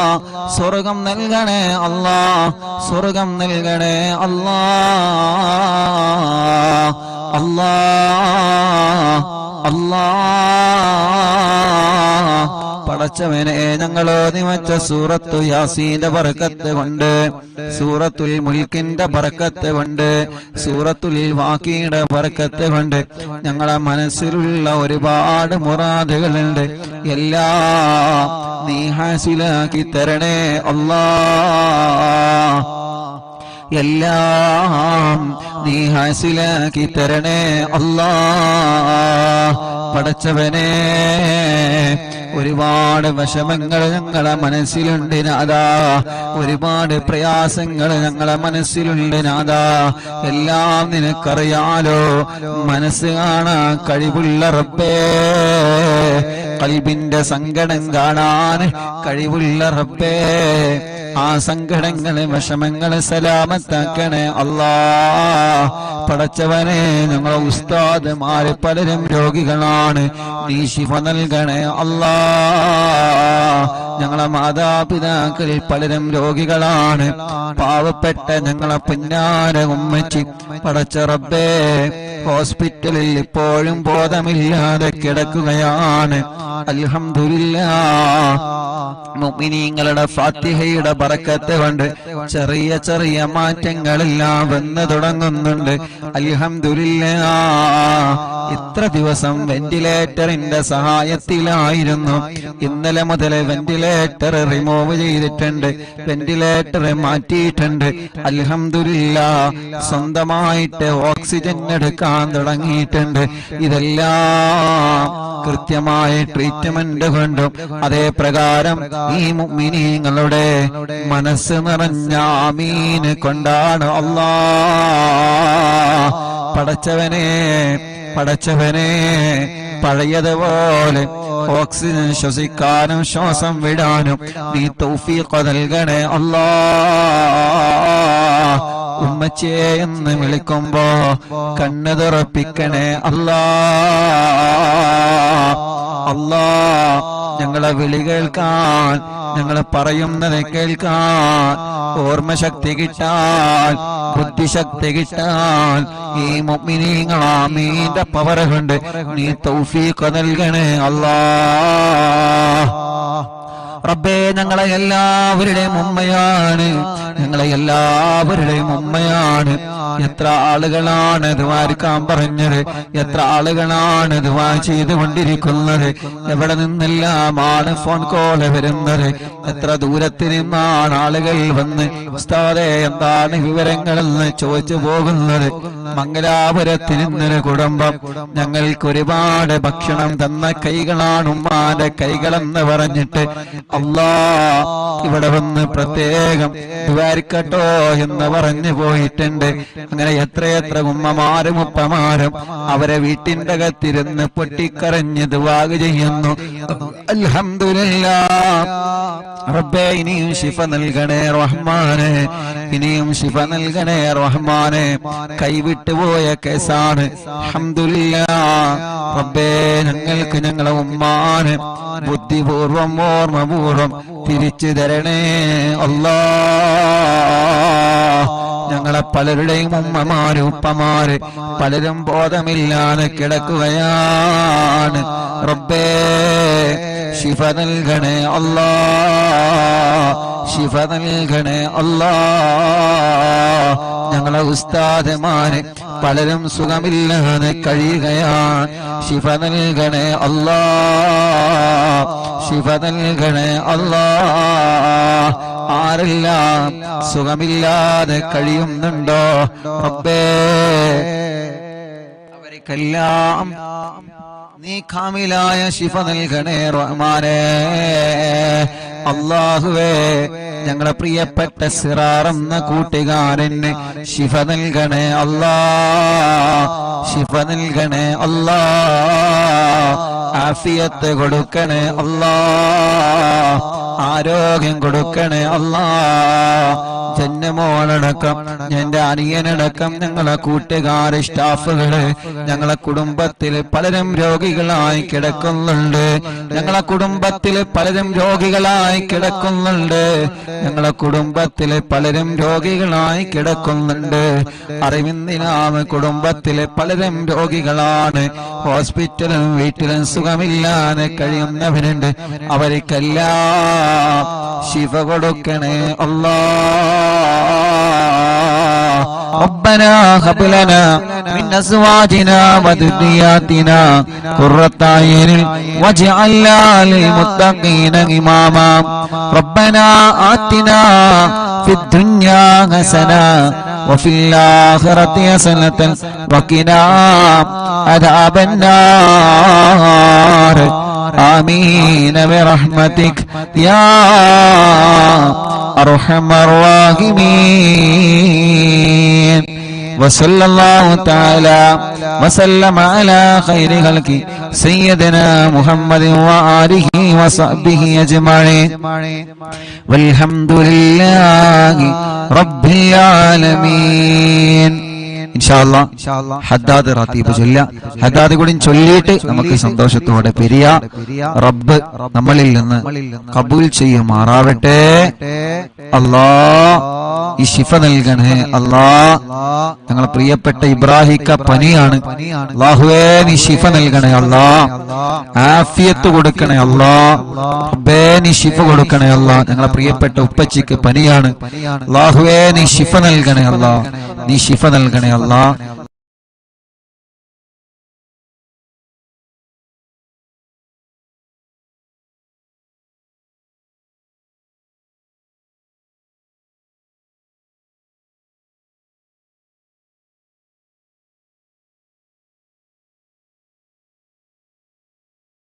A: സ്വർഗം നൽകണേ അല്ലാ, സ്വർഗം നൽകണേ അല്ലാ. അല്ലാ അല്ലാ പടച്ചവനെ, ഞങ്ങളോ നിമച്ച സൂറത്തു യാസീന്റെ ബറക്കത്ത് കൊണ്ട്, സൂറത്തുൽ മുൽക്കിന്റെ ബറക്കത്ത് കൊണ്ട്, സൂറത്തുൽ വാഖിയുടെ ബറക്കത്ത് കൊണ്ട് ഞങ്ങളെ മനസ്സിലുള്ള ഒരുപാട് മുറാദുകളുണ്ട്. എല്ലാം നീ ഹാസിലാക്കി തരണേ അല്ലാഹ്, എല്ലാം നീ ഹാസിലാക്കി തരണേ അല്ലാഹ്. പടച്ചവനെ, ഒരുപാട് വിഷമങ്ങൾ ഞങ്ങളെ മനസ്സിലുണ്ട് നാഥാ, ഒരുപാട് പ്രയാസങ്ങൾ ഞങ്ങളെ മനസ്സിലുണ്ട് നാഥാ. എല്ലാം നിനക്കറിയാലോ, മനസ്സ് കാണാൻ കഴിവുള്ള റബ്ബേ, ഖൽബിന്റെ സങ്കടം കാണാൻ കഴിവുള്ള റബ്ബേ, ആ സങ്കടങ്ങളെ വിഷമങ്ങളെ സലാമത്താക്കണേ അല്ലാഹ്. പടച്ചവനെ, ഞങ്ങളെ ഉസ്താദുമാര് പലരും രോഗികളാണ്, നീ ശിഫ നൽകണേ അല്ലാഹ്. ഞങ്ങളെ മാതാപിതാക്കളിൽ പലരും രോഗികളാണ്, പാവപ്പെട്ട ഞങ്ങളെ പുന്നാര ഉമ്മച്ചി പടച്ച റബ്ബേ ഹോസ്പിറ്റലിൽ ഇപ്പോഴും ബോധമില്ലാതെ കിടക്കുകയാണ്. അൽഹംദുലില്ലാഹ്, മുഅ്മിനീങ്ങളുടെ ഫാത്തിഹയുടെ ബറക്കത്ത് കൊണ്ട് ചെറിയ ചെറിയ മാറ്റങ്ങളെല്ലാം വന്നു തുടങ്ങുന്നുണ്ട്. അൽഹംദുലില്ലാഹ്, ഇത്ര ദിവസം വെന്റിലേറ്ററിന്റെ സഹായത്തിലായിരുന്നു. ഇന്നലെ മുതൽ വെന്റിലേറ്റർ റിമൂവ് ചെയ്തിട്ടുണ്ട്, വെന്റിലേറ്റർ മാറ്റിയിട്ടുണ്ട്. അൽഹംദുലില്ലാഹ്, സ്വന്തമായിട്ട് ഓക്സിജൻ എടുക്കാൻ തുടങ്ങിയിട്ടുണ്ട്. ഇതെല്ലാം കൃത്യമായ ട്രീറ്റ്മെന്റ് കൊണ്ടും അതേ പ്രകാരം ഈ മുഅ്മിനീങ്ങളുടെ മനസ്സ് നിറഞ്ഞ ആമീൻ കൊണ്ടാണ് അല്ലാഹ്. പടച്ചവനെ, പടച്ചവനെ, പഴയതുപോലെ ഓക്സിജൻ ശ്വസിക്കാനും ശ്വാസം വിടാനും നീ തൗഫീഖ് നൽകണേ അല്ലാഹ്. ഉമ്മച്ചേ എന്ന് വിളിക്കുമ്പോ കണ്ണ് തുറപ്പിക്കണേ അല്ലാഹ്. അല്ലാഹ്, ഞങ്ങളെ വിളി കേൾക്കാൻ, ഞങ്ങളെ പറയുന്നത് കേൾക്കാൻ ഓർമ്മശക്തി കിട്ടാൻ, ബുദ്ധിശക്തി കിട്ടാൻ ഈ മുഅ്മിനീങ്ങൾ ആമീന്റെ പവർ കൊണ്ട് നീ തൗഫീഖ് നൽകണേ അല്ലാഹ്. റബ്ബേ, ഞങ്ങളെ എല്ലാവരുടെയും ഉമ്മയാണ്, ഞങ്ങളെ എല്ലാവരുടെയും ഉമ്മയാണ്. എത്ര ആളുകളാണ് ദുആക്കാൻ പറഞ്ഞത്, എത്ര ആളുകളാണ് ദുആ ചെയ്തുകൊണ്ടിരിക്കുന്നത്, എവിടെ നിന്നെല്ലാമാണ് ഫോൺ കോൾ വരുന്നത്, എത്ര ദൂരത്തിൽ നിന്നാണ് ആളുകൾ വന്ന് ഉസ്താദേ എന്താണ് വിവരങ്ങളെന്ന് ചോദിച്ചു പോകുന്നത്. മംഗലാപുരത്തിൽ നിന്നൊരു കുടുംബം ഞങ്ങൾക്ക് ഒരുപാട് ഭക്ഷണം തന്ന കൈകളാണ് ഉമ്മാന്റെ കൈകളെന്ന് പറഞ്ഞിട്ട് അല്ലാഹ് ഇവിടെ വന്ന് പ്രത്യേകം ദ്വാരിക്കട്ടോ എന്ന് പറഞ്ഞു പോയിട്ടുണ്ട്. അങ്ങനെ എത്രയെത്ര ഉമ്മമാരും ഉപ്പമാരും അവരെ വീട്ടിന്റെ അകത്തിരുന്ന് പൊട്ടിക്കരഞ്ഞ് ദുആ ചെയ്യുന്നു. അൽഹംദുലില്ലാഹ്. റബ്ബേ, ഇനിയും ശിഫ നൽകണേ റഹ്മാനെ, ഇനിയും ശിഫ നൽകണേ റഹ്മാനെ. കൈവിട്ടുപോയ കേസാണ്. അൽഹംദുലില്ലാഹ്. റബ്ബേ, ഞങ്ങൾക്ക് ഞങ്ങളെ ഉമ്മാനെ ബുദ്ധിപൂർവം ഓർമ്മപൂർവം തിരിച്ചു തരണേ അല്ലാ. ഞങ്ങളെ പലരുടെയും ഉമ്മമാര് ഉപ്പമാര് പലരും ബോധമില്ലാതെ കിടക്കുകയാണ്. റബ്ബേ ശിഫ നൽകണേ അല്ലാ, ശിഫ നൽകണേ അല്ലാ. ഞങ്ങളെ ഉസ്താദുമാര് പലരും സുഖമില്ലാതെ കഴിയുകയാണ്. ശിഫ നൽകണേ അല്ലാ, ശിഫ നൽകണേ അല്ലാ. ആരെല്ലാം സുഖമില്ലാതെ കഴിയുന്നുണ്ടോ റബ്ബേ, അവർക്കെല്ലാം നീ കാമിലായ ശിഫ നൽകണേ റഹ്മാനേ. അല്ലാഹുവേ ഞങ്ങളെ പ്രിയപ്പെട്ട സിറാർ എന്ന കൂട്ടുകാരന് ശിഫ നൽകണേ അല്ലാ, ശിഫ നൽകണേ അല്ലാ. ആഫിയത്ത് കൊടുക്കണേ അല്ലാ, ആരോഗ്യം കൊടുക്കണേ അല്ലാ. ജന്മോളടക്കം എന്റെ അനിയനടക്കം ഞങ്ങളെ കൂട്ടുകാര് സ്റ്റാഫുകള് ഞങ്ങളെ കുടുംബത്തിൽ പലരും രോഗികളായി കിടക്കുന്നുണ്ട്. ഞങ്ങളെ കുടുംബത്തിൽ പലരും രോഗികളായി കിടക്കുന്നുണ്ട്. ഞങ്ങളെ കുടുംബത്തിൽ പലരും രോഗികളായി കിടക്കുന്നുണ്ട്. അറിവിന്ദിനാമ കുടുംബത്തിലെ പലരും രോഗികളാണ്. ഹോസ്പിറ്റലും വീട്ടിലും സുഖമില്ലാതെ കഴിയുന്നവരുണ്ട്. അവർക്കെല്ലാം ശിഫ കൊടുക്കണേ അല്ലാ. ربنا هب لنا من أزواجنا وذرياتنا قرة أعين واجعلنا للمتقين إماما ربنا آتنا في الدنيا حسنة وفي الآخرة حسنة وقنا عذاب النار آمين برحمتك يا أرحم الراحمين. وصلى الله تعالى وسلم على خير خلقه سيدنا محمد وآله وصحبه أجمعين والحمد لله رب العالمين. ഇൻഷാ അല്ലാഹ് ഹദ്ദാദ് റതീബ് ചൊല്ല. ഹദ്ദാദ് കൂടി ചൊല്ലിയിട്ട് നമുക്ക് സന്തോഷത്തോടെ പിരിയ. റബ്ബ് നമ്മളിൽ നിന്ന് കബൂൽ ചെയ്യുമാറാവട്ടെ. അല്ലാഹ് ഈ ശിഫ നൽകണേ അല്ലാഹ്. ഞങ്ങളെ പ്രിയപ്പെട്ട ഇബ്രാഹിക്ക പനിയാണ്. അല്ലാഹുവേ നീ ശിഫ നൽകണേ അല്ലാഹ്. ആഫിയത്ത് കൊടുക്കണേ അല്ലാഹ്. റബ്ബേ നീ ശിഫ കൊടുക്കണേ അല്ലാഹ്. ഞങ്ങളെ പ്രിയപ്പെട്ട ഉപ്പച്ചിക്ക് പനിയാണ്. അല്ലാഹുവേ നീ ശിഫ നൽകണേ അല്ലാഹ്. നീ ശിഫ നൽകണേ അല്ലാഹ്.